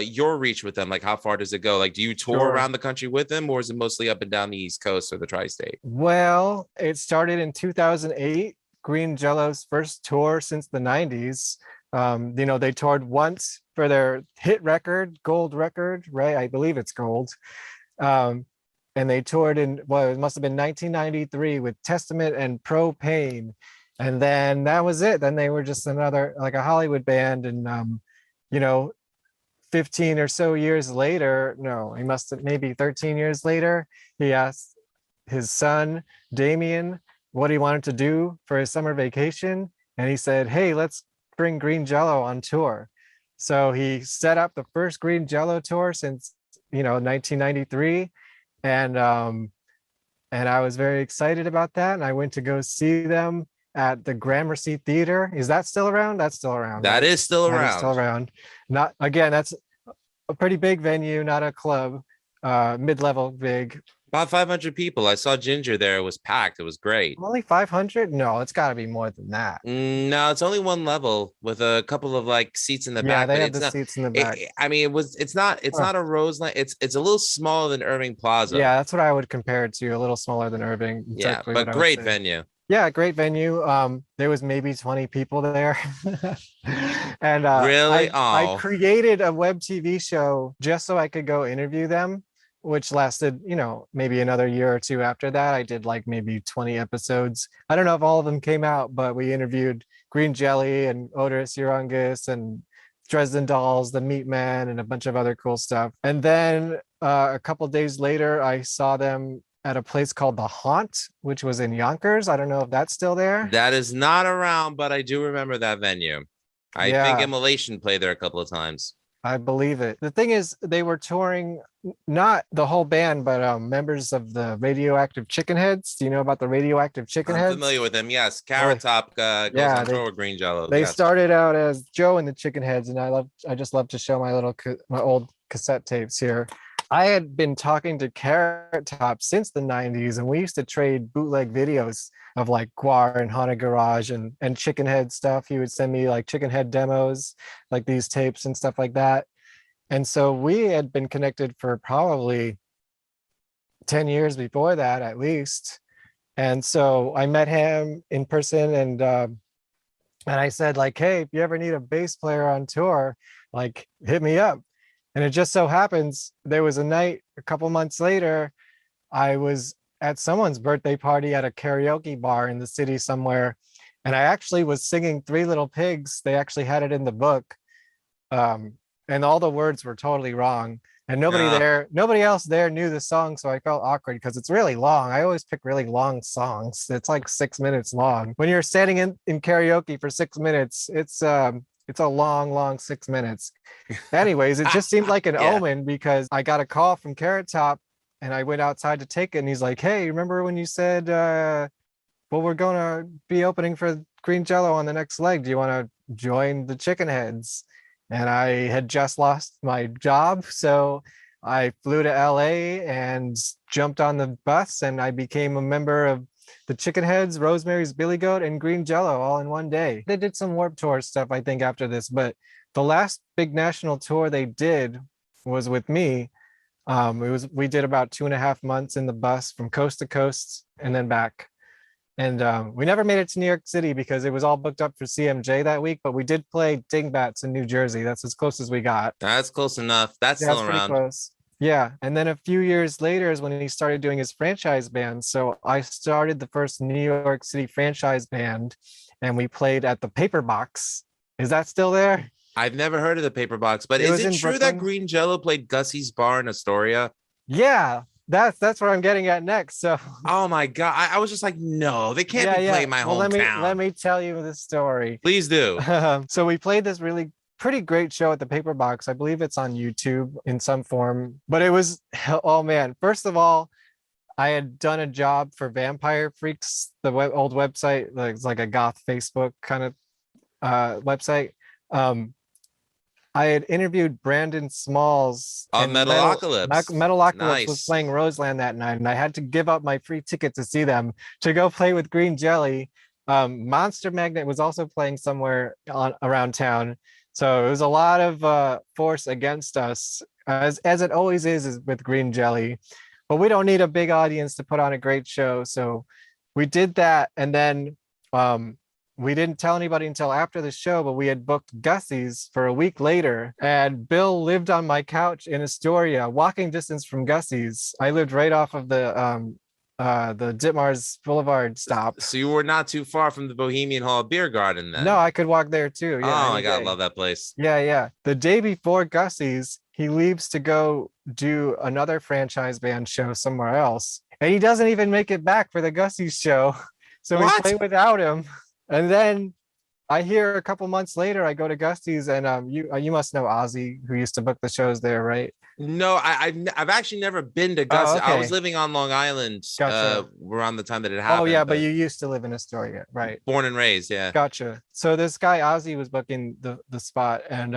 Speaker 1: your reach with them, like how far does it go? Like, do you tour around the country with them, or is it mostly up and down the East Coast or the tri-state?
Speaker 24: Well, it started in 2008. Green Jello's first tour since the 90s. They toured once for their hit record, gold record, right? I believe it's gold. And they toured in, it must have been 1993 with Testament and Propane. And then that was it. Then they were just another, like a Hollywood band. And, 15 or so years later, no, he must have, maybe 13 years later, his son, Damien, what he wanted to do for his summer vacation. And he said, hey, let's bring Green Jello on tour. So he set up the first Green Jello tour since, 1993. And I was very excited about that. And I went to go see them at the Gramercy Theater. Is that still around? That's still around.
Speaker 1: That
Speaker 24: right?
Speaker 1: is still
Speaker 24: That
Speaker 1: around.
Speaker 24: is still around. Not again, that's a pretty big venue, not a club, mid-level big.
Speaker 1: About 500 people. I saw Ginger there. It was packed. It was great.
Speaker 24: Only 500? No, it's got to be more than that.
Speaker 1: No, it's only one level with a couple of like seats in the back.
Speaker 24: Yeah, they
Speaker 1: but
Speaker 24: have
Speaker 1: it's
Speaker 24: the
Speaker 1: not,
Speaker 24: seats in the back.
Speaker 1: It's not a Roseland. It's a little smaller than Irving Plaza.
Speaker 24: Yeah, that's what I would compare it to. A little smaller than Irving.
Speaker 1: Yeah,
Speaker 24: Exactly
Speaker 1: but
Speaker 24: what I would
Speaker 1: great
Speaker 24: say.
Speaker 1: venue.
Speaker 24: Yeah, great venue. There was maybe 20 people there. And
Speaker 1: Really?
Speaker 24: I created a web TV show just so I could go interview them, which lasted, maybe another year or two after that. I did like maybe 20 episodes. I don't know if all of them came out, but we interviewed Green Jelly and Otis Urungus and Dresden Dolls, the Meat Man, and a bunch of other cool stuff. And then a couple days later, I saw them at a place called The Haunt, which was in Yonkers. I don't know if that's still there.
Speaker 1: That is not around, but I do remember that venue. I think Immolation played there a couple of times.
Speaker 24: I believe it. The thing is, they were touring, not the whole band, but members of the Radioactive Chickenheads. Do you know about the Radioactive Chickenheads?
Speaker 1: I'm familiar with them. Yes, Carrot Top goes on tour with Green Jello.
Speaker 24: They
Speaker 1: yes.
Speaker 24: started out as Joe and the Chickenheads, and I just love to show my old cassette tapes here. I had been talking to Carrot Top since the 90s, and we used to trade bootleg videos of like Guar and Haunted Garage and Chickenhead stuff. He would send me like Chickenhead demos, like these tapes and stuff like that. And so we had been connected for probably 10 years before that, at least. And so I met him in person, and I said, like, hey, if you ever need a bass player on tour, like, hit me up. And it just so happens there was a night a couple months later, I was at someone's birthday party at a karaoke bar in the city somewhere. And I actually was singing Three Little Pigs. They actually had it in the book. And all the words were totally wrong. And nobody else there knew the song. So I felt awkward because it's really long. I always pick really long songs. It's like 6 minutes long. When you're standing in karaoke for 6 minutes, it's a long 6 minutes. Anyways, it just seemed like an omen because I got a call from Carrot Top and I went outside to take it. And he's like, hey, remember when you said, well, we're going to be opening for Green Jello on the next leg. Do you want to join the Chickenheads? And I had just lost my job. So I flew to LA and jumped on the bus, and I became a member of the Chickenheads, Rosemary's Billy Goat, and Green Jello all in one day. They did some Warped Tour stuff, I think, after this, but the last big national tour they did was with me. We did about 2.5 months in the bus from coast to coast and then back. And we never made it to New York City because it was all booked up for CMJ that week, but we did play Dingbats in New Jersey. That's as close as we got.
Speaker 1: That's close enough. That's still
Speaker 24: pretty
Speaker 1: around.
Speaker 24: close. Yeah. And then a few years later is when he started doing his franchise band. So I started the first New York City franchise band, and we played at the Paper Box. Is that still there?
Speaker 1: I've never heard of the Paper Box, but
Speaker 24: It
Speaker 1: is
Speaker 24: was
Speaker 1: it
Speaker 24: in
Speaker 1: true
Speaker 24: Brooklyn.
Speaker 1: that Green Jello played Gussie's Bar in Astoria?
Speaker 24: Yeah. That's what I'm getting at next. So
Speaker 1: oh my God. I was just like, no, they can't be playing my hometown.
Speaker 24: Let me tell you the story.
Speaker 1: Please do.
Speaker 24: So we played this pretty great show at the Paper Box. I believe it's on YouTube in some form, but it was, oh man, first of all, I had done a job for Vampire Freaks, the old website. It's like a goth Facebook kind of website. I had interviewed Brandon Smalls
Speaker 1: on Metalocalypse.
Speaker 24: Metalocalypse
Speaker 1: Nice.
Speaker 24: was playing Roseland that night, and I had to give up my free ticket to see them to go play with Green Jelly. Monster Magnet was also playing somewhere around town. So it was a lot of force against us, as it always is with Green Jelly. But we don't need a big audience to put on a great show. So we did that, and then we didn't tell anybody until after the show, but we had booked Gussie's for a week later. And Bill lived on my couch in Astoria, walking distance from Gussie's. I lived right off of the Ditmars Boulevard stop.
Speaker 1: So you were not too far from the Bohemian Hall Beer Garden then?
Speaker 24: No, I could walk there too. Yeah,
Speaker 1: oh my God, I love that place.
Speaker 24: Yeah. The day before Gussie's, he leaves to go do another franchise band show somewhere else. and he doesn't even make it back for the Gussie's show. So we play without him. And then I hear a couple months later, I go to Gussie's, and you must know Ozzy, who used to book the shows there, right?
Speaker 1: No, I've actually never been to Gus.
Speaker 24: Oh, okay.
Speaker 1: I was living on Long Island around the time that it happened.
Speaker 24: Oh yeah, but you used to live in Astoria, right?
Speaker 1: Born and raised, yeah.
Speaker 24: Gotcha. So this guy Ozzy was booking the spot, and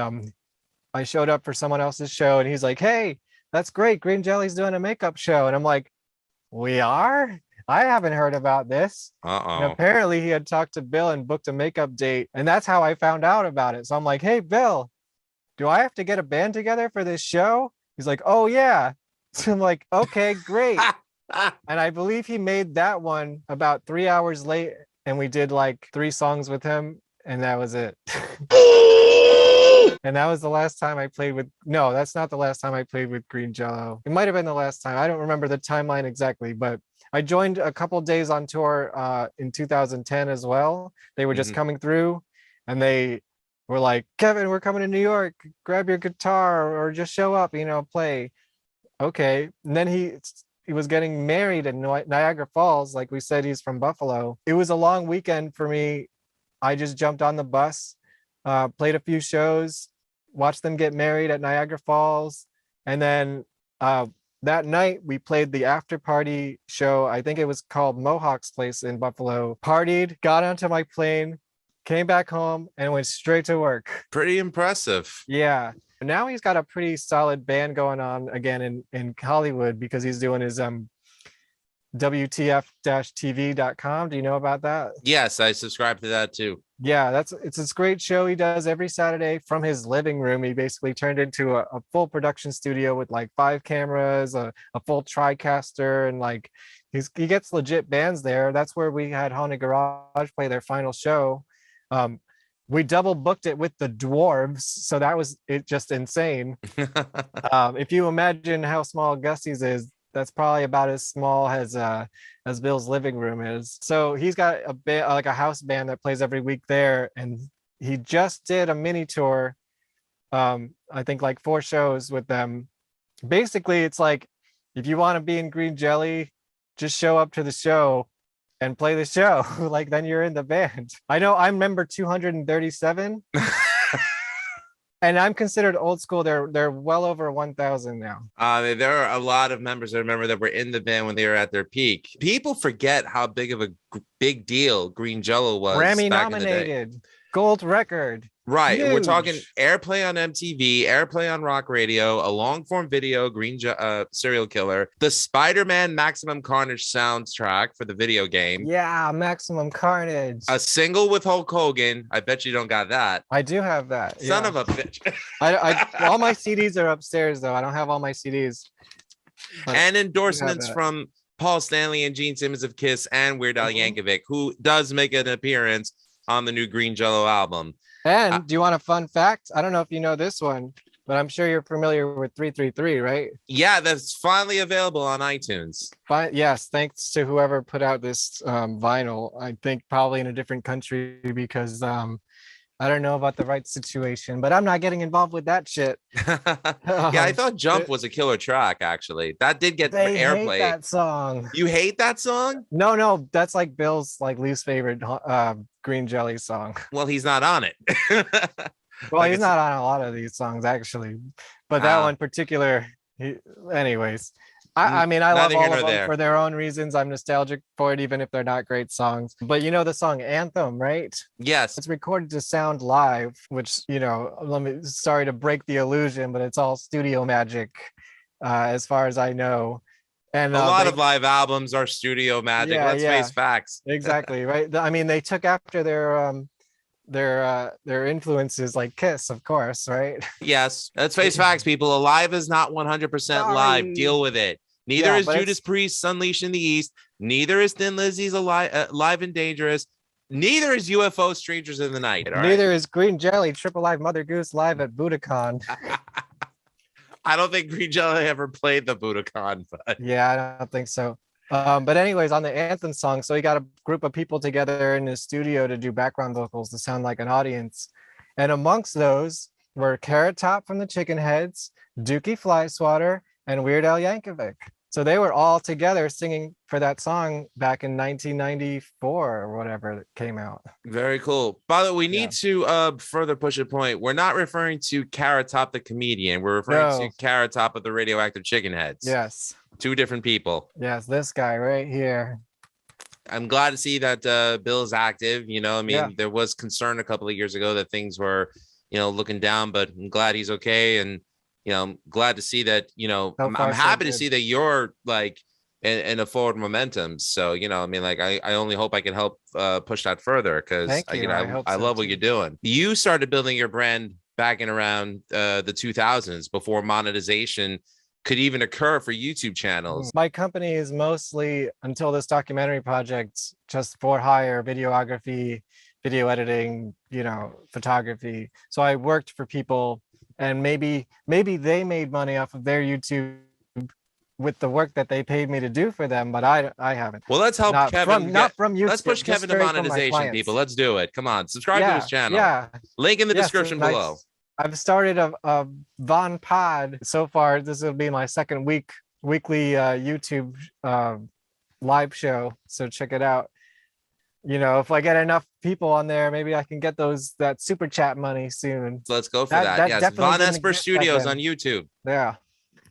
Speaker 24: I showed up for someone else's show, and he's like, "Hey, that's great. Green Jelly's doing a makeup show," and I'm like, "We are? I haven't heard about this." And apparently he had talked to Bill and booked a makeup date, and that's how I found out about it. So I'm like, "Hey, Bill, do I have to get a band together for this show?" He's like, "Oh yeah." So I'm like, "Okay, great." And I believe he made that one about 3 hours late, and we did like 3 songs with him, and that was it. And that was the last time I played with, no, that's not the last time I played with Green Jello. It might have been the last time. I don't remember the timeline exactly, but I joined a couple days on tour in 2010 as well. They were just coming through, and they were like, "Kevin, we're coming to New York. Grab your guitar or just show up, play." Okay. And then he was getting married in Niagara Falls. Like we said, he's from Buffalo. It was a long weekend for me. I just jumped on the bus, played a few shows, watched them get married at Niagara Falls. And then that night we played the after party show. I think it was called Mohawk's Place in Buffalo. Partied, got onto my plane, came back home, and went straight to work.
Speaker 1: Pretty impressive.
Speaker 24: Yeah. Now he's got a pretty solid band going on again in Hollywood, because he's doing his WTF-TV.com. Do you know about that?
Speaker 1: Yes, I subscribe to that too.
Speaker 24: Yeah, it's this great show he does every Saturday from his living room. He basically turned into a full production studio with like 5 cameras, a full TriCaster, and like he gets legit bands there. That's where we had Haunted Garage play their final show. We double booked it with the Dwarves, so that was just insane. If you imagine how small Gussie's is, that's probably about as small as Bill's living room is. So he's got a band, like a house band that plays every week there, and he just did a mini tour. I think like 4 shows with them. Basically, it's like, if you want to be in Green Jelly, just show up to the show and play the show. Like, then you're in the band. I know I'm member 237. And I'm considered old school. They're well over 1,000 now.
Speaker 1: There are a lot of members I remember that were in the band when they were at their peak. People forget how big of a big deal Green Jello was.
Speaker 24: Grammy
Speaker 1: back
Speaker 24: nominated,
Speaker 1: in the day.
Speaker 24: gold record.
Speaker 1: Right.
Speaker 24: Huge.
Speaker 1: We're talking airplay on MTV, airplay on rock radio, a long form video, Serial Killer, the Spider-Man Maximum Carnage soundtrack for the video game.
Speaker 24: Yeah, Maximum Carnage.
Speaker 1: A single with Hulk Hogan. I bet you don't got that.
Speaker 24: I do have that.
Speaker 1: Son of a bitch.
Speaker 24: I all my CDs are upstairs though. I don't have all my CDs.
Speaker 1: And endorsements from Paul Stanley and Gene Simmons of Kiss and Weird Al Yankovic, who does make an appearance on the new Green Jello album.
Speaker 24: And do you want a fun fact? I don't know if you know this one, but I'm sure you're familiar with 333, right?
Speaker 1: Yeah, that's finally available on iTunes.
Speaker 24: Yes, thanks to whoever put out this vinyl. I think probably in a different country, because I don't know about the rights situation, but I'm not getting involved with that shit.
Speaker 1: Yeah, I thought Jump was a killer track, actually. That did get airplay.
Speaker 24: Hate that song.
Speaker 1: You hate that song?
Speaker 24: No, that's like Bill's like least favorite Green Jelly song.
Speaker 1: Well, he's not on it.
Speaker 24: Well, he's not on a lot of these songs actually, but that one particular. Anyways, I mean, I love all of them for their own reasons. I'm nostalgic for it, even if they're not great songs. But you know the song Anthem, right?
Speaker 1: Yes.
Speaker 24: It's recorded to sound live, which, sorry to break the illusion, but it's all studio magic, as far as I know. And
Speaker 1: a lot of live albums are studio magic. Let's face facts.
Speaker 24: Exactly, right? I mean, they took after their influences, like Kiss, of course, right?
Speaker 1: Yes, let's face facts, people. Alive is not 100% live. Deal with it. Neither is Judas Priest's Unleashed in the East. Neither is Thin Lizzy's Live and Dangerous. Neither is UFO Strangers in the Night.
Speaker 24: Neither is Green Jelly Triple Live Mother Goose live at Budokan.
Speaker 1: I don't think Green Jelly ever played the Budokan, but
Speaker 24: yeah, I don't think so. But anyways, on the Anthem song, so he got a group of people together in his studio to do background vocals to sound like an audience. And amongst those were Carrot Top from the Chicken Heads, Dukey Flyswatter, and Weird Al Yankovic. So they were all together singing for that song back in 1994 or whatever that came out.
Speaker 1: Very cool. By the way, we need to further push a point. We're not referring to Carrot Top the comedian. We're referring to Carrot Top of the Radioactive Chicken Heads.
Speaker 24: Yes.
Speaker 1: Two different people.
Speaker 24: Yes, this guy right here.
Speaker 1: I'm glad to see that Bill's active. You know, I mean, there was concern a couple of years ago that things were, you know, looking down, but I'm glad he's okay. And, you know, I'm glad to see that, you know, I'm happy to see that you're like in a forward momentum. So, you know, I mean, like, I only hope I can help push that further because, you know, I love what you're doing. You started building your brand back in around the 2000s before monetization could even occur for YouTube channels.
Speaker 24: My company is mostly, until this documentary project, just for hire, videography, video editing, you know, photography. So I worked for people, and maybe they made money off of their YouTube with the work that they paid me to do for them, but I haven't.
Speaker 1: Well, let's help Kevin.
Speaker 24: Not from YouTube.
Speaker 1: Let's push Kevin to monetization, people. Let's do it. Come on, subscribe to his channel.
Speaker 24: Yeah.
Speaker 1: Link in the description below.
Speaker 24: I've started a Von Pod so far. This will be my second weekly YouTube live show. So check it out. You know, if I get enough people on there, maybe I can get that super chat money soon.
Speaker 1: So let's go for that. Yes, Vonesper Studios on YouTube.
Speaker 24: Yeah.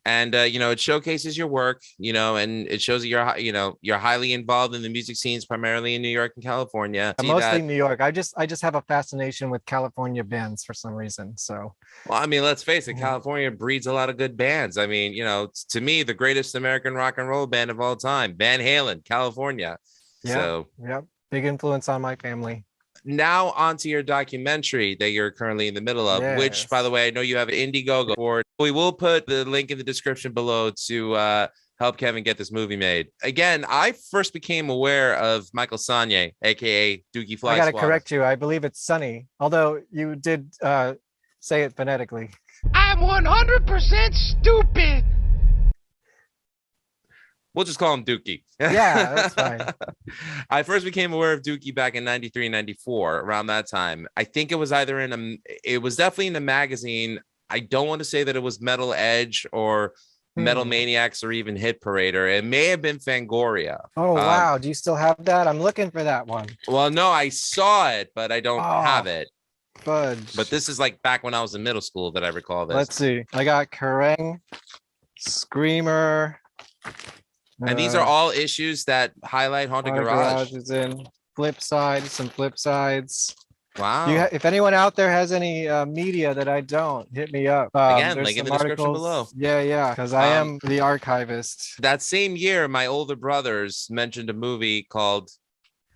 Speaker 1: And you know, it showcases your work, you know, and it shows that you're highly involved in the music scenes, primarily in New York and California.
Speaker 24: Mostly New York. I just have a fascination with California bands for some reason. So,
Speaker 1: well, I mean, let's face it, California breeds a lot of good bands. I mean, you know, to me, the greatest American rock and roll band of all time, Van Halen, California.
Speaker 24: Yeah.
Speaker 1: So,
Speaker 24: yep, big influence on my family.
Speaker 1: Now onto your documentary that you're currently in the middle of, which, by the way, I know you have an Indiegogo for. We will put the link in the description below to help Kevin get this movie made. Again, I first became aware of Michael Sonye, aka Dukey Flyswatter.
Speaker 24: I gotta correct you. I believe it's Sonny, although you did say it phonetically.
Speaker 3: I'm 100% stupid.
Speaker 1: We'll just call him Dukey.
Speaker 24: Yeah, that's fine.
Speaker 1: I first became aware of Dukey back in 93, 94, around that time. I think it was either it was definitely in a magazine. I don't want to say that it was Metal Edge or Metal Maniacs or even Hit Parader. It may have been Fangoria.
Speaker 24: Oh, wow. Do you still have that? I'm looking for that one.
Speaker 1: Well, no, I saw it, but I don't have it.
Speaker 24: Fudge.
Speaker 1: But this is like back when I was in middle school that I recall this.
Speaker 24: Let's see. I got Kerrang, Screamer.
Speaker 1: And these are all issues that highlight Haunted Garage.
Speaker 24: Is in flip side, some flip sides.
Speaker 1: Wow.
Speaker 24: If anyone out there has any media that I don't, hit me up.
Speaker 1: Again, link in the description below.
Speaker 24: Yeah, because I am the archivist.
Speaker 1: That same year, my older brothers mentioned a movie called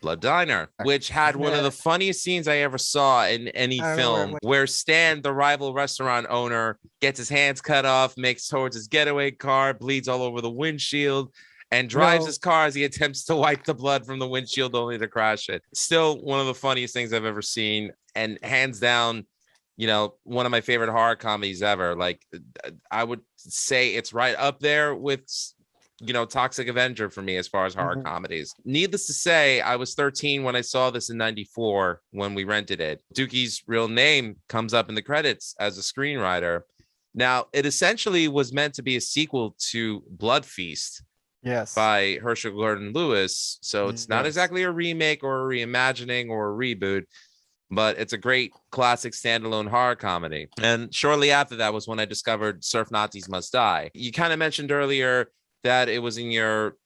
Speaker 1: Blood Diner, which had one of the funniest scenes I ever saw in any film, where Stan, the rival restaurant owner, gets his hands cut off, makes towards his getaway car, bleeds all over the windshield, and drives his car as he attempts to wipe the blood from the windshield only to crash it. Still one of the funniest things I've ever seen, and hands down, you know, one of my favorite horror comedies ever. Like, I would say it's right up there with, you know, Toxic Avenger for me as far as horror comedies. Needless to say, I was 13 when I saw this in 94 when we rented it. Dukey's real name comes up in the credits as a screenwriter. Now, it essentially was meant to be a sequel to Blood Feast.
Speaker 24: Yes.
Speaker 1: By Herschel Gordon Lewis. So it's not exactly a remake or a reimagining or a reboot, but it's a great classic standalone horror comedy. And shortly after that was when I discovered Surf Nazis Must Die. You kind of mentioned earlier that it was in your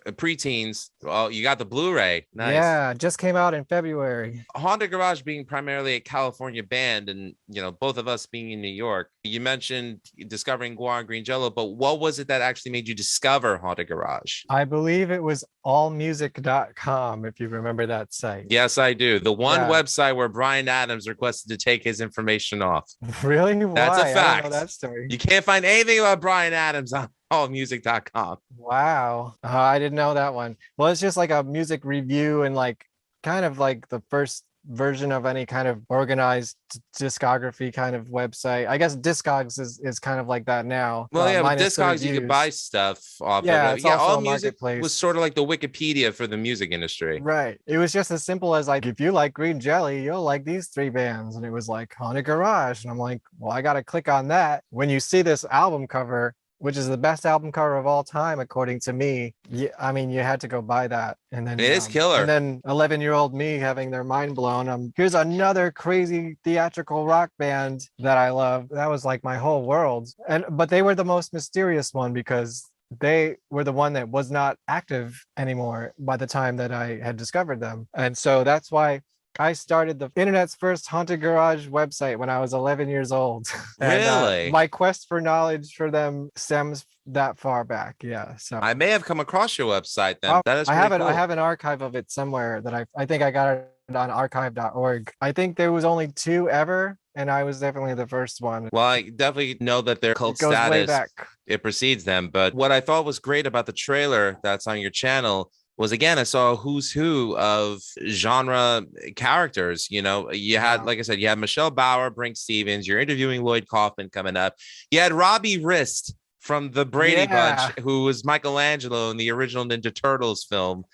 Speaker 1: preteens. Well, you got the Blu-ray. Nice.
Speaker 24: Yeah, just came out in February.
Speaker 1: Haunted Garage being primarily a California band, and you know, both of us being in New York. You mentioned discovering Guar and Green Jello, but what was it that actually made you discover Haunted Garage?
Speaker 24: I believe it was allmusic.com, if you remember that site.
Speaker 1: Yes, I do. The one website where Bryan Adams requested to take his information off.
Speaker 24: Really?
Speaker 1: That's
Speaker 24: Why?
Speaker 1: a fact.
Speaker 24: I don't know that story.
Speaker 1: You can't find anything about Bryan Adams on allmusic.com.
Speaker 24: Wow. I didn't know that one. Well, it's just like a music review and like kind of like the first version of any kind of organized discography kind of website. I guess Discogs is kind of like that now.
Speaker 1: Well, yeah, with Discogs you could buy stuff off of it. Yeah, AllMusic was sort of like the Wikipedia for the music industry.
Speaker 24: Right. It was just as simple as like, if you like Green Jelly, you'll like these three bands. And it was like Haunted Garage. And I'm like, well, I got to click on that. When you see this album cover, which is the best album cover of all time, according to me. I mean, you had to go buy that. And then
Speaker 1: It is killer.
Speaker 24: And then 11-year-old me having their mind blown. Here's another crazy theatrical rock band that I love. That was like my whole world. But they were the most mysterious one because they were the one that was not active anymore by the time that I had discovered them. And so that's why I started the internet's first haunted garage website when I was 11 years old. And,
Speaker 1: Really?
Speaker 24: my quest for knowledge for them stems that far back. Yeah. So
Speaker 1: I may have come across your website then. That is
Speaker 24: I
Speaker 1: pretty
Speaker 24: have it.
Speaker 1: cool.
Speaker 24: I have an archive of it somewhere that I think I got it on archive.org. I think there was only 2 ever, and I was definitely the first one.
Speaker 1: Well, I definitely know that their cult
Speaker 24: It goes way
Speaker 1: status,
Speaker 24: back.
Speaker 1: it precedes them. But what I thought was great about the trailer that's on your channel was, again, I saw a who's who of genre characters. You know, you had, like I said, you had Michelle Bauer, Brink Stevens. You're interviewing Lloyd Kaufman coming up. You had Robbie Rist from the Brady Bunch, who was Michelangelo in the original Ninja Turtles film,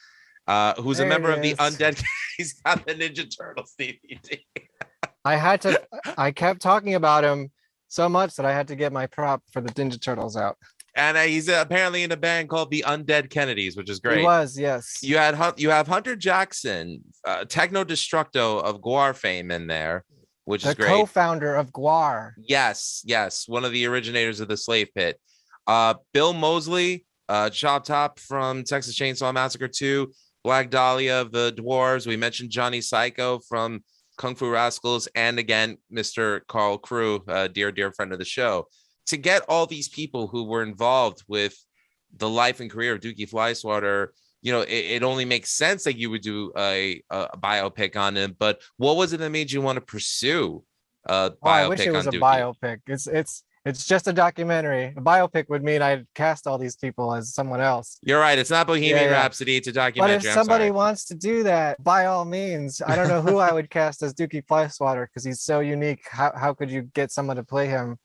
Speaker 1: who's a member of the Undead. He's got the Ninja Turtles DVD.
Speaker 24: I kept talking about him so much that I had to get my prop for the Ninja Turtles out.
Speaker 1: And he's apparently in a band called the Undead Kennedys, which is great.
Speaker 24: He was, yes.
Speaker 1: You have Hunter Jackson, Techno Destructo of Guar fame in there, which is great.
Speaker 24: The co-founder of Guar.
Speaker 1: Yes, one of the originators of the Slave Pit. Bill Moseley, Chop Top from Texas Chainsaw Massacre 2, Black Dahlia of the Dwarves. We mentioned Johnny Psycho from Kung Fu Rascals, and again, Mr. Carl Crew, dear friend of the show. To get all these people who were involved with the life and career of Dukey Flyswatter, you know, it only makes sense that you would do a biopic on him. But what was it that made you want to pursue a biopic on Dukey?
Speaker 24: I wish it was a biopic. It's just a documentary. A biopic would mean I'd cast all these people as someone else.
Speaker 1: You're right. It's not Bohemian Rhapsody. It's a documentary.
Speaker 24: But if somebody wants to do that, by all means. I don't know who I would cast as Dukey Flyswatter because he's so unique. How could you get someone to play him?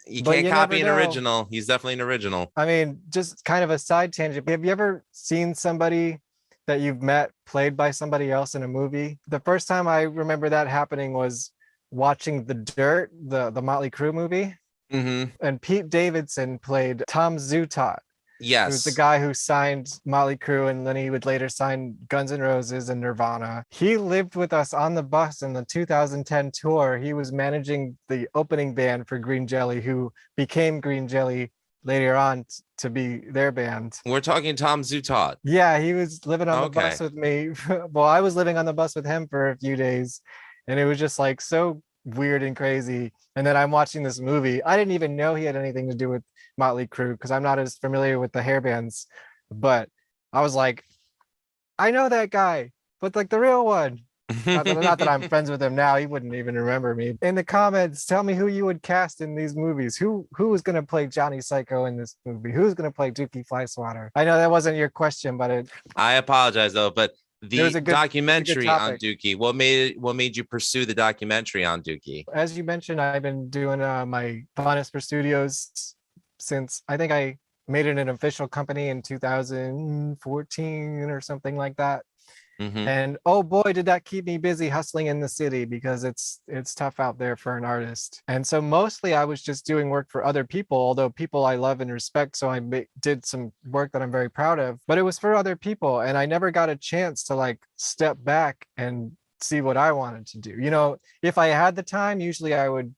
Speaker 1: You can't copy an original. He's definitely an original.
Speaker 24: I mean, just kind of a side tangent. Have you ever seen somebody that you've met played by somebody else in a movie? The first time I remember that happening was watching The Dirt, the Motley Crue movie.
Speaker 1: Mm-hmm.
Speaker 24: And Pete Davidson played Tom Zutaut.
Speaker 1: Yes.
Speaker 24: Who's the guy who signed Motley Crue, and then he would later sign Guns N' Roses and Nirvana. He lived with us on the bus in the 2010 tour. He was managing the opening band for Green Jelly, who became Green Jelly later on to be their band.
Speaker 1: We're talking Tom Zutaut.
Speaker 24: Yeah, he was living on the bus with me. Well, I was living on the bus with him for a few days, and it was just like so weird and crazy. And then I'm watching this movie. I didn't even know he had anything to do with Motley Crue because I'm not as familiar with the hair bands, but I was like, I know that guy, but like the real one. not that I'm friends with him now. He wouldn't even remember me. In the comments, tell me who you would cast in these movies. Who is going to play Johnny Psycho in this movie? Who's going to play Dukey Flyswatter? I know that wasn't your question, but
Speaker 1: I apologize though, but the documentary on Dukey, what made you pursue the documentary on Dukey?
Speaker 24: As you mentioned, I've been doing my Vonesper Studios since I think I made it an official company in 2014 or something like that. Mm-hmm. And oh boy, did that keep me busy hustling in the city because it's tough out there for an artist. And so mostly I was just doing work for other people, although people I love and respect. So I did some work that I'm very proud of, but it was for other people. And I never got a chance to like step back and see what I wanted to do. You know, if I had the time, usually I would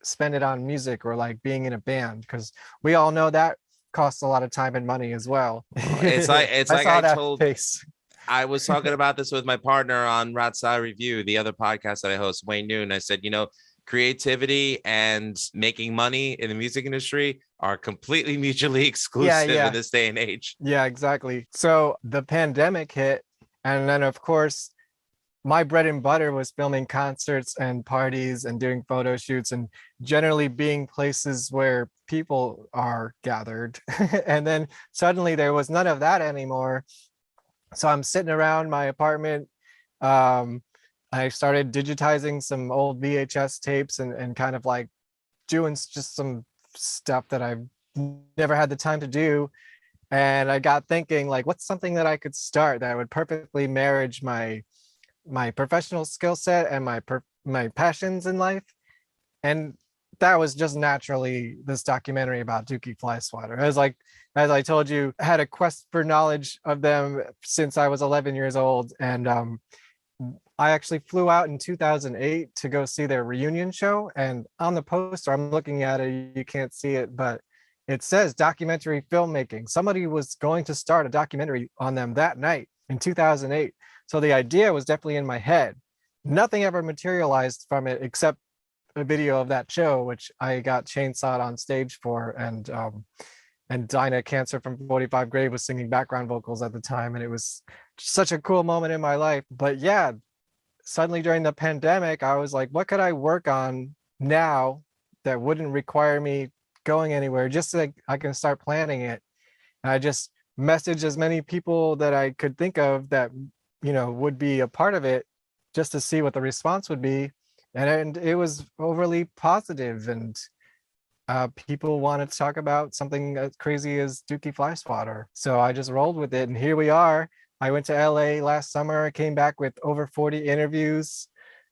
Speaker 24: spend it on music or like being in a band, because we all know that costs a lot of time and money as well.
Speaker 1: It's like I told face. I was talking about this with my partner on Ratsai Review, the other podcast that I host, Wayne Noon. I said, you know, creativity and making money in the music industry are completely mutually exclusive in this day and age.
Speaker 24: Yeah, exactly. So the pandemic hit, and then of course my bread and butter was filming concerts and parties and doing photo shoots and generally being places where people are gathered. And then suddenly there was none of that anymore. So I'm sitting around my apartment. I started digitizing some old VHS tapes and kind of like doing just some stuff that I've never had the time to do. And I got thinking, like, what's something that I could start that would perfectly marriage my professional skill set and my passions in life. And that was just naturally this documentary about Dukey Flyswatter. As I told you, I had a quest for knowledge of them since I was 11 years old, and I actually flew out in 2008 to go see their reunion show. And on the poster, I'm looking at it, you can't see it, but it says documentary filmmaking. Somebody was going to start a documentary on them that night in 2008. So the idea was definitely in my head. Nothing ever materialized from it except a video of that show, which I got chainsawed on stage for, and Dinah Cancer from 45 Grave was singing background vocals at the time, and it was such a cool moment in my life. But yeah, suddenly during the pandemic, I was like, what could I work on now that wouldn't require me going anywhere, just so I can start planning it. And I just messaged as many people that I could think of that, you know, would be a part of it, just to see what the response would be. And it was overly positive, and people wanted to talk about something as crazy as Dukey Flyswatter. So I just rolled with it, and here we are. I went to LA last summer, came back with over 40 interviews,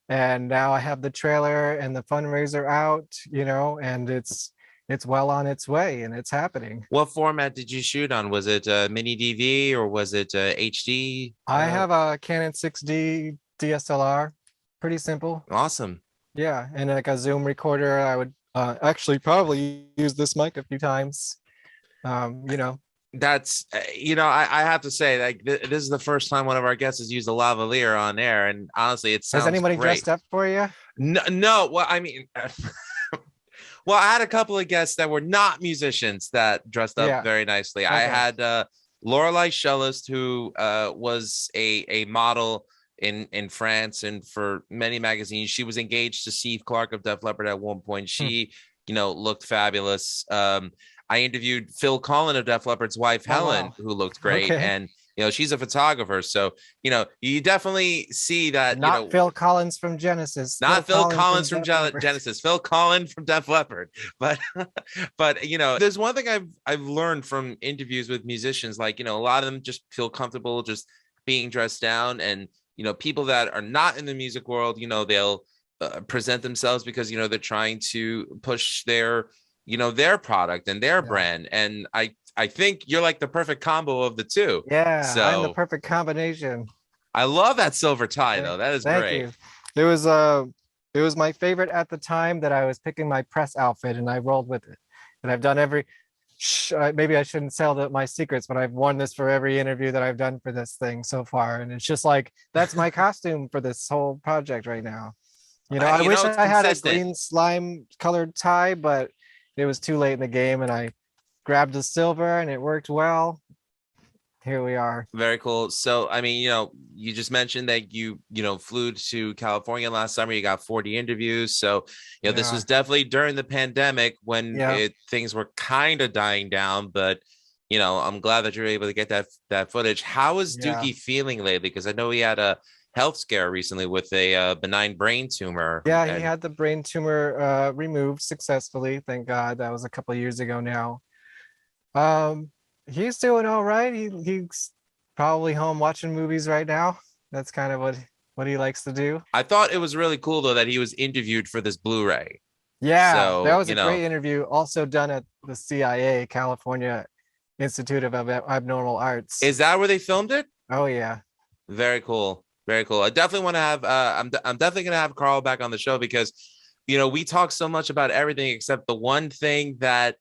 Speaker 24: and now I have the trailer and the fundraiser out, you know, and it's well on its way, and it's happening.
Speaker 1: What format did you shoot on? Was it mini DV or was it HD?
Speaker 24: I have a Canon 6D DSLR. Pretty simple.
Speaker 1: Awesome.
Speaker 24: Yeah, and like a Zoom recorder. I would actually probably use this mic a few times. You know.
Speaker 1: That's I have to say, like, this is the first time one of our guests has used a lavalier on air, and honestly, it sounds
Speaker 24: Has anybody
Speaker 1: great.
Speaker 24: dressed up for you?
Speaker 1: No. Well, I mean, well, I had a couple of guests that were not musicians that dressed up very nicely. Okay. I had Lorelei Shellist, who was a model in France and for many magazines. She was engaged to Steve Clark of Def Leppard at one point. She, looked fabulous. I interviewed Phil Collin of Def Leppard's wife, Helen, who looked great. Okay. And, she's a photographer. So, you definitely see that.
Speaker 24: Not Phil Collins from Genesis.
Speaker 1: Not Phil Collins from Genesis. Phil Collin from Def Leppard. But there's one thing I've learned from interviews with musicians, like, a lot of them just feel comfortable just being dressed down. And, people that are not in the music world, they'll present themselves because, they're trying to push their product and their brand. And I think you're like the perfect combo of the two.
Speaker 24: Yeah,
Speaker 1: so
Speaker 24: I'm the perfect combination.
Speaker 1: I love that silver tie, though. That is great.
Speaker 24: You. It was my favorite at the time that I was picking my press outfit, and I rolled with it. And I've done maybe I shouldn't sell my secrets, but I've worn this for every interview that I've done for this thing so far. And it's just like, that's my costume for this whole project right now. I wish I had a green slime colored tie, but it was too late in the game, and I grabbed the silver and it worked well. Here we are.
Speaker 1: Very cool. So, I mean, you just mentioned that you flew to California last summer. You got 40 interviews. So, this was definitely during the pandemic when things were kind of dying down. But, I'm glad that you're able to get that footage. How is Dukey feeling lately? Because I know he had a health scare recently with a benign brain tumor.
Speaker 24: Yeah, he had the brain tumor removed successfully. Thank God. That was a couple of years ago now. He's doing all right. He's probably home watching movies right now. That's kind of what he likes to do.
Speaker 1: I thought it was really cool, though, that he was interviewed for this Blu-ray.
Speaker 24: Yeah, so, that was a great interview. Also done at the CIA, California Institute of Abnormal Arts.
Speaker 1: Is that where they filmed it?
Speaker 24: Oh, yeah.
Speaker 1: Very cool. Very cool. I definitely want to have, I'm definitely going to have Carl back on the show because, we talk so much about everything except the one thing that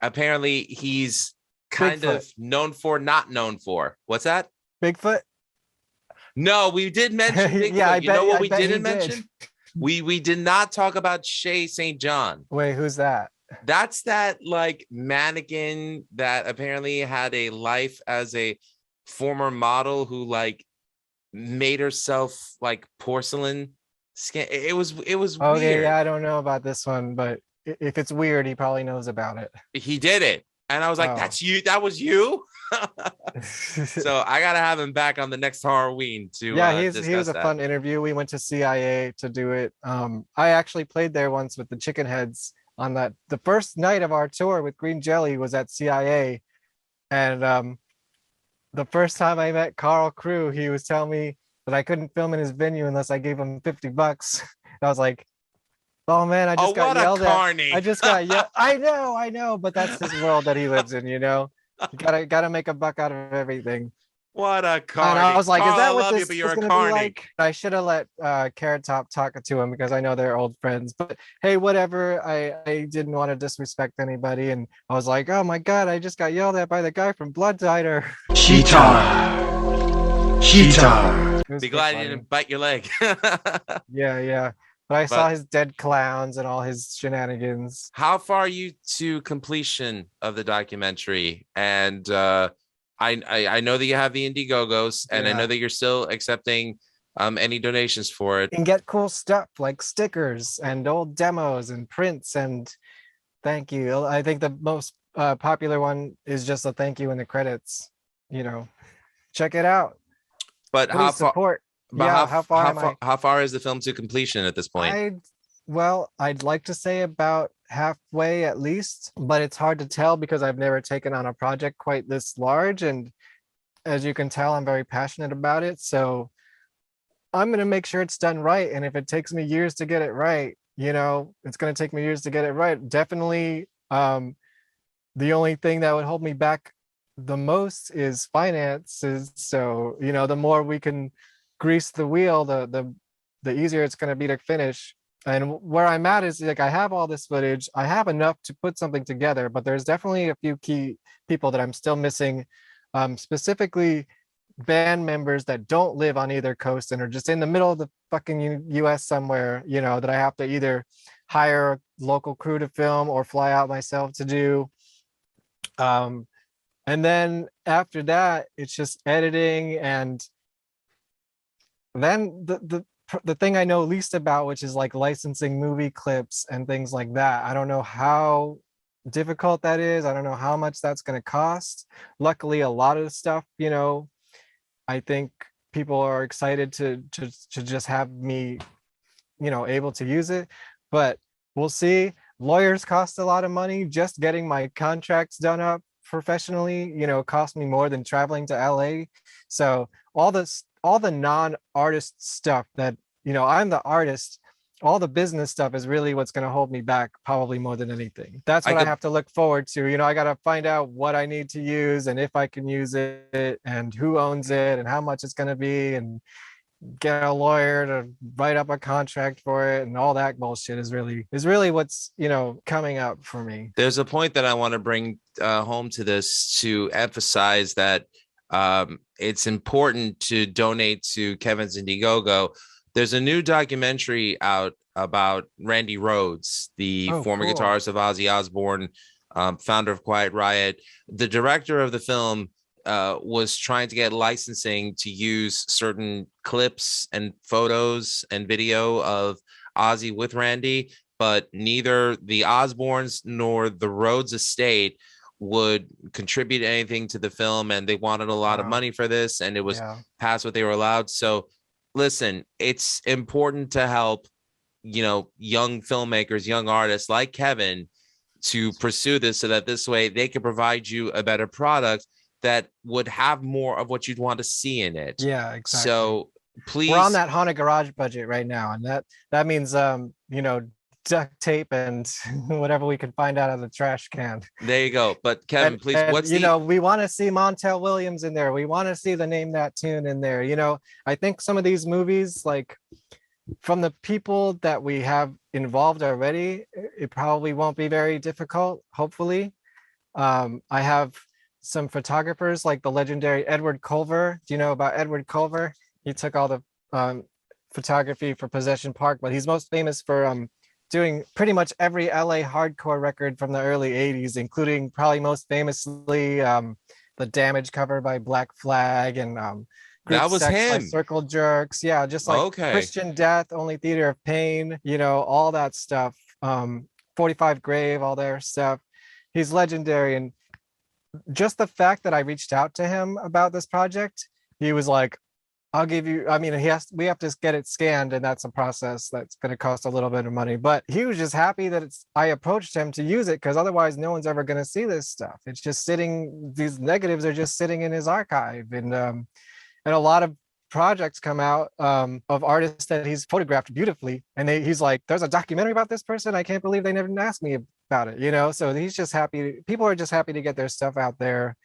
Speaker 1: apparently he's kind of not known for. What's that?
Speaker 24: Bigfoot?
Speaker 1: No, we did mention Bigfoot.
Speaker 24: Yeah,
Speaker 1: what we didn't mention? We did not talk about Shay St. John.
Speaker 24: Wait, who's that?
Speaker 1: That's that like mannequin that apparently had a life as a former model who like made herself like porcelain skin. It was
Speaker 24: okay,
Speaker 1: weird.
Speaker 24: Yeah, I don't know about this one, but if it's weird, he probably knows about it.
Speaker 1: He did it. And I was like, that's you. That was you. So I got to have him back on the next Halloween to
Speaker 24: he was a fun interview. We went to CIA to do it. I actually played there once with the Chicken Heads on the first night of our tour with Green Jelly was at CIA. And the first time I met Carl Crew, he was telling me that I couldn't film in his venue unless I gave him $50. I was like, Oh man, I just got
Speaker 1: what a
Speaker 24: yelled
Speaker 1: carny.
Speaker 24: at. I just got yelled. I know, but that's his world that he lives in. You gotta make a buck out of everything.
Speaker 1: What a
Speaker 24: And
Speaker 1: carny.
Speaker 24: I was like,
Speaker 1: Carl,
Speaker 24: is that
Speaker 1: I
Speaker 24: what
Speaker 1: love
Speaker 24: this
Speaker 1: you, but
Speaker 24: is
Speaker 1: you're a
Speaker 24: going to be
Speaker 1: carny.
Speaker 24: like? I should have let Carrot Top talk to him because I know they're old friends. But hey, whatever. I didn't want to disrespect anybody, and I was like, oh my god, I just got yelled at by the guy from Blood Diner.
Speaker 1: Cheater. Be glad you didn't bite your leg.
Speaker 24: Yeah. But I saw his dead clowns and all his shenanigans.
Speaker 1: How far are you to completion of the documentary? And I know that you have the Indiegogos, and I know that you're still accepting any donations for it.
Speaker 24: And get cool stuff like stickers and old demos and prints. And thank you. I think the most popular one is just a thank you in the credits. Check it out.
Speaker 1: But
Speaker 24: Please
Speaker 1: how far?
Speaker 24: support.
Speaker 1: But
Speaker 24: Yeah,
Speaker 1: how far is the film to completion at this point?
Speaker 24: I'd like to say about halfway at least, but it's hard to tell because I've never taken on a project quite this large. And as you can tell, I'm very passionate about it. So I'm going to make sure it's done right. And if it takes me years to get it right, it's going to take me years to get it right. Definitely. The only thing that would hold me back the most is finances. So, the more we can grease the wheel, the easier it's going to be to finish. And where I'm at is like, I have all this footage. I have enough to put something together, but there's definitely a few key people that I'm still missing, specifically band members that don't live on either coast and are just in the middle of the fucking US somewhere, that I have to either hire a local crew to film or fly out myself to do. And then after that, it's just editing. And then the thing I know least about, which is like licensing movie clips and things like that. I don't know how difficult that is. I don't know how much that's going to cost. Luckily, a lot of the stuff, I think people are excited to just have me, able to use it. But we'll see. Lawyers cost a lot of money. Just getting my contracts done up professionally, cost me more than traveling to LA. So all the non-artist stuff that, I'm the artist, all the business stuff is really what's going to hold me back probably more than anything. That's what I have to look forward to. I got to find out what I need to use and if I can use it and who owns it and how much it's going to be, and get a lawyer to write up a contract for it, and all that bullshit is really what's coming up for me.
Speaker 1: There's a point that I want to bring home to this to emphasize that it's important to donate to Kevin's Indiegogo. There's a new documentary out about Randy Rhoads, the former guitarist of Ozzy Osbourne, founder of Quiet Riot. The director of the film was trying to get licensing to use certain clips and photos and video of Ozzy with Randy, but neither the Osbournes nor the Rhoads estate would contribute anything to the film, and they wanted a lot of money for this, and it was past what they were allowed. So listen, it's important to help, young filmmakers, young artists like Kevin to pursue this, so that this way they can provide you a better product that would have more of what you'd want to see in it.
Speaker 24: Yeah, exactly.
Speaker 1: So please,
Speaker 24: we're on that Haunted Garage budget right now, and that means duct tape and whatever we can find out of the trash can.
Speaker 1: There you go. But Kevin, please,
Speaker 24: we want to see Montel Williams in there. We want to see the Name That Tune in there. I think some of these movies, like from the people that we have involved already, it probably won't be very difficult, hopefully. I have some photographers like the legendary Edward Culver. Do you know about Edward Culver? He took all the photography for Possession Park, but he's most famous for doing pretty much every LA hardcore record from the early 80s, including probably most famously the Damage cover by Black Flag and
Speaker 1: that was him.
Speaker 24: By Circle Jerks. Yeah, just like Christian Death, Only Theater of Pain, all that stuff. 45 Grave, all their stuff. He's legendary. And just the fact that I reached out to him about this project, he was like, I'll give you, we have to get it scanned, and that's a process that's going to cost a little bit of money, but he was just happy that I approached him to use it, because otherwise no one's ever going to see this stuff. It's just these negatives are just sitting in his archive. And a lot of projects come out of artists that he's photographed beautifully, and he's like, there's a documentary about this person, I can't believe they never asked me about it, you know. So he's just happy, people are just happy to get their stuff out there.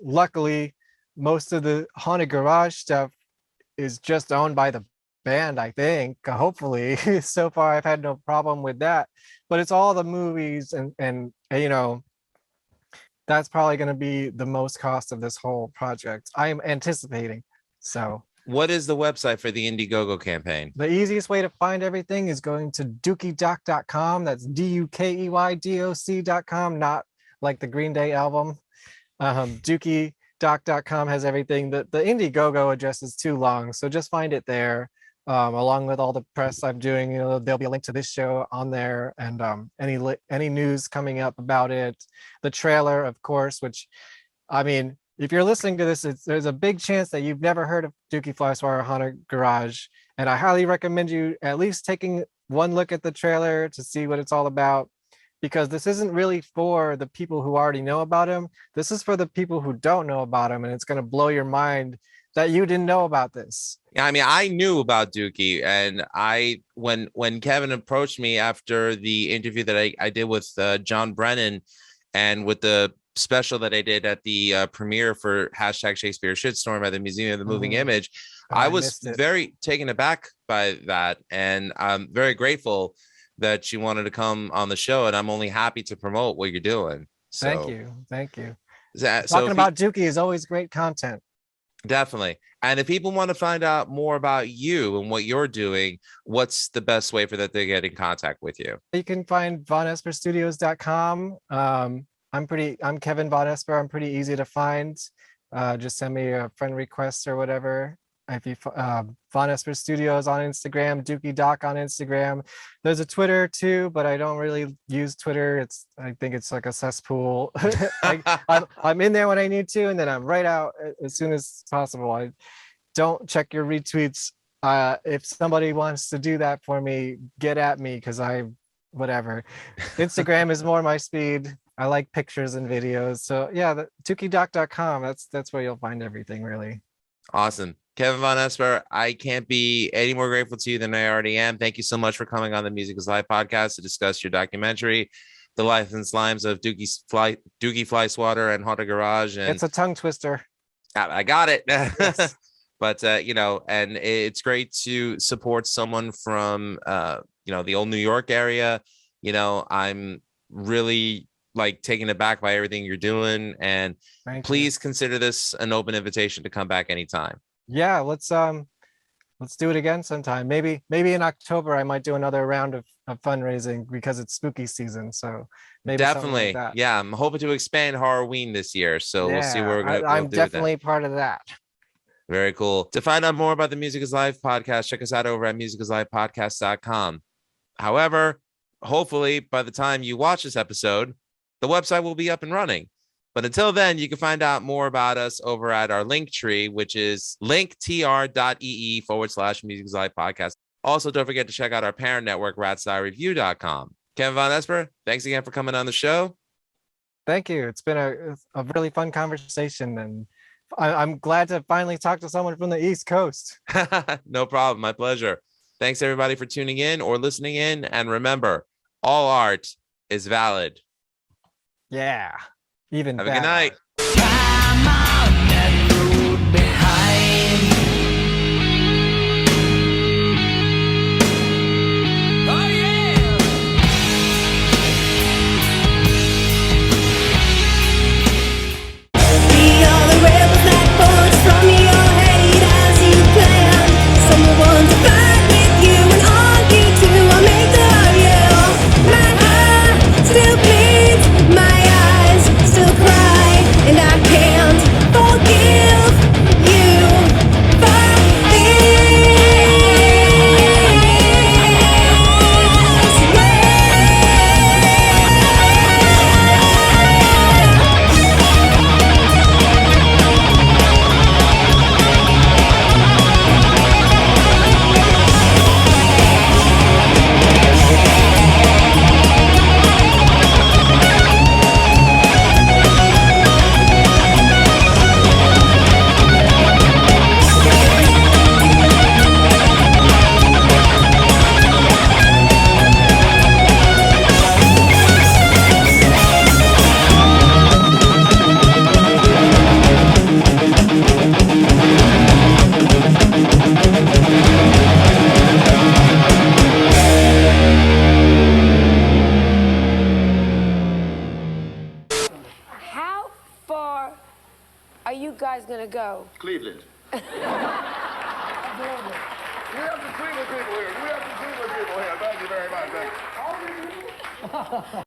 Speaker 24: Luckily, most of the Haunted Garage stuff is just owned by the band, I think, hopefully. So far I've had no problem with that, but it's all the movies, and you know, that's probably going to be the most cost of this whole project, I am anticipating. So
Speaker 4: what is the website for the Indiegogo campaign?
Speaker 24: The easiest way to find everything is going to dukeydoc.com. That's DUKEYDOC.com, not like the Green Day album. Dukeydoc.com has everything. The Indiegogo address is too long, so just find it there. Along with all the press I'm doing, you know, there'll be a link to this show on there, and any news coming up about it. The trailer, of course, which, I mean, if you're listening to this, there's a big chance that you've never heard of Dukey Flyswatter Haunted Garage, and I highly recommend you at least taking one look at the trailer to see what it's all about, because this isn't really for the people who already know about him. This is for the people who don't know about him, and it's going to blow your mind that you didn't know about this.
Speaker 4: Yeah, I mean, I knew about Dukey, and when Kevin approached me after the interview that I did with John Brennan, and with the special that I did at the premiere for #Shakespeare Shitstorm at the Museum of the Moving Image, I was very taken aback by that, and I'm very grateful that you wanted to come on the show, and I'm only happy to promote what you're doing. So,
Speaker 24: thank you.
Speaker 4: Talking
Speaker 24: about Dukey is always great content.
Speaker 4: Definitely. And if people want to find out more about you and what you're doing, what's the best way for that to get in contact with you?
Speaker 24: You can find vonesperstudios.com. I'm Kevin Vonesper. I'm pretty easy to find. Just send me a friend request or whatever. If you Vonesper Studios on Instagram, Dukey Doc on Instagram. There's a Twitter too, but I don't really use Twitter. I think it's like a cesspool. I'm in there when I need to, and then I'm right out as soon as possible. I don't check your retweets. If somebody wants to do that for me, get at me, because whatever. Instagram is more my speed. I like pictures and videos. So yeah, dukeydoc.com. That's where you'll find everything, really.
Speaker 4: Awesome. Kevin Vonesper, I can't be any more grateful to you than I already am. Thank you so much for coming on the Music is Life podcast to discuss your documentary, The Life and Slimes of Dukey Flyswatter and Haunted Garage. And
Speaker 24: it's a tongue twister.
Speaker 4: I got it.
Speaker 24: Yes.
Speaker 4: But, you know, and it's great to support someone from, you know, the old New York area. You know, I'm really taken aback by everything you're doing. And please consider this an open invitation to come back anytime.
Speaker 24: Yeah, let's do it again sometime. Maybe in October I might do another round of fundraising, because it's spooky season. So maybe
Speaker 4: definitely,
Speaker 24: like that.
Speaker 4: Yeah, I'm hoping to expand Halloween this year. So we'll see where we're going to
Speaker 24: I'm definitely part of that.
Speaker 4: Very cool. To find out more about the Music is Life podcast, check us out over at musicisLifepodcast.com. However, hopefully by the time you watch this episode, the website will be up and running. But until then, you can find out more about us over at our link tree, which is linktr.ee/Music is Life podcast. Also, don't forget to check out our parent network, ratstylereview.com. Kevin Vonesper, thanks again for coming on the show.
Speaker 24: Thank you. It's been a really fun conversation, and I'm glad to finally talk to someone from the East Coast.
Speaker 4: No problem. My pleasure. Thanks, everybody, for tuning in or listening in. And remember, all art is valid.
Speaker 24: Yeah. Even
Speaker 4: have a good night.
Speaker 5: Still bleeds, my eyes still cry.
Speaker 7: far are you guys gonna go?
Speaker 8: Cleveland. We have some Cleveland people here. Thank you very much. Thank you.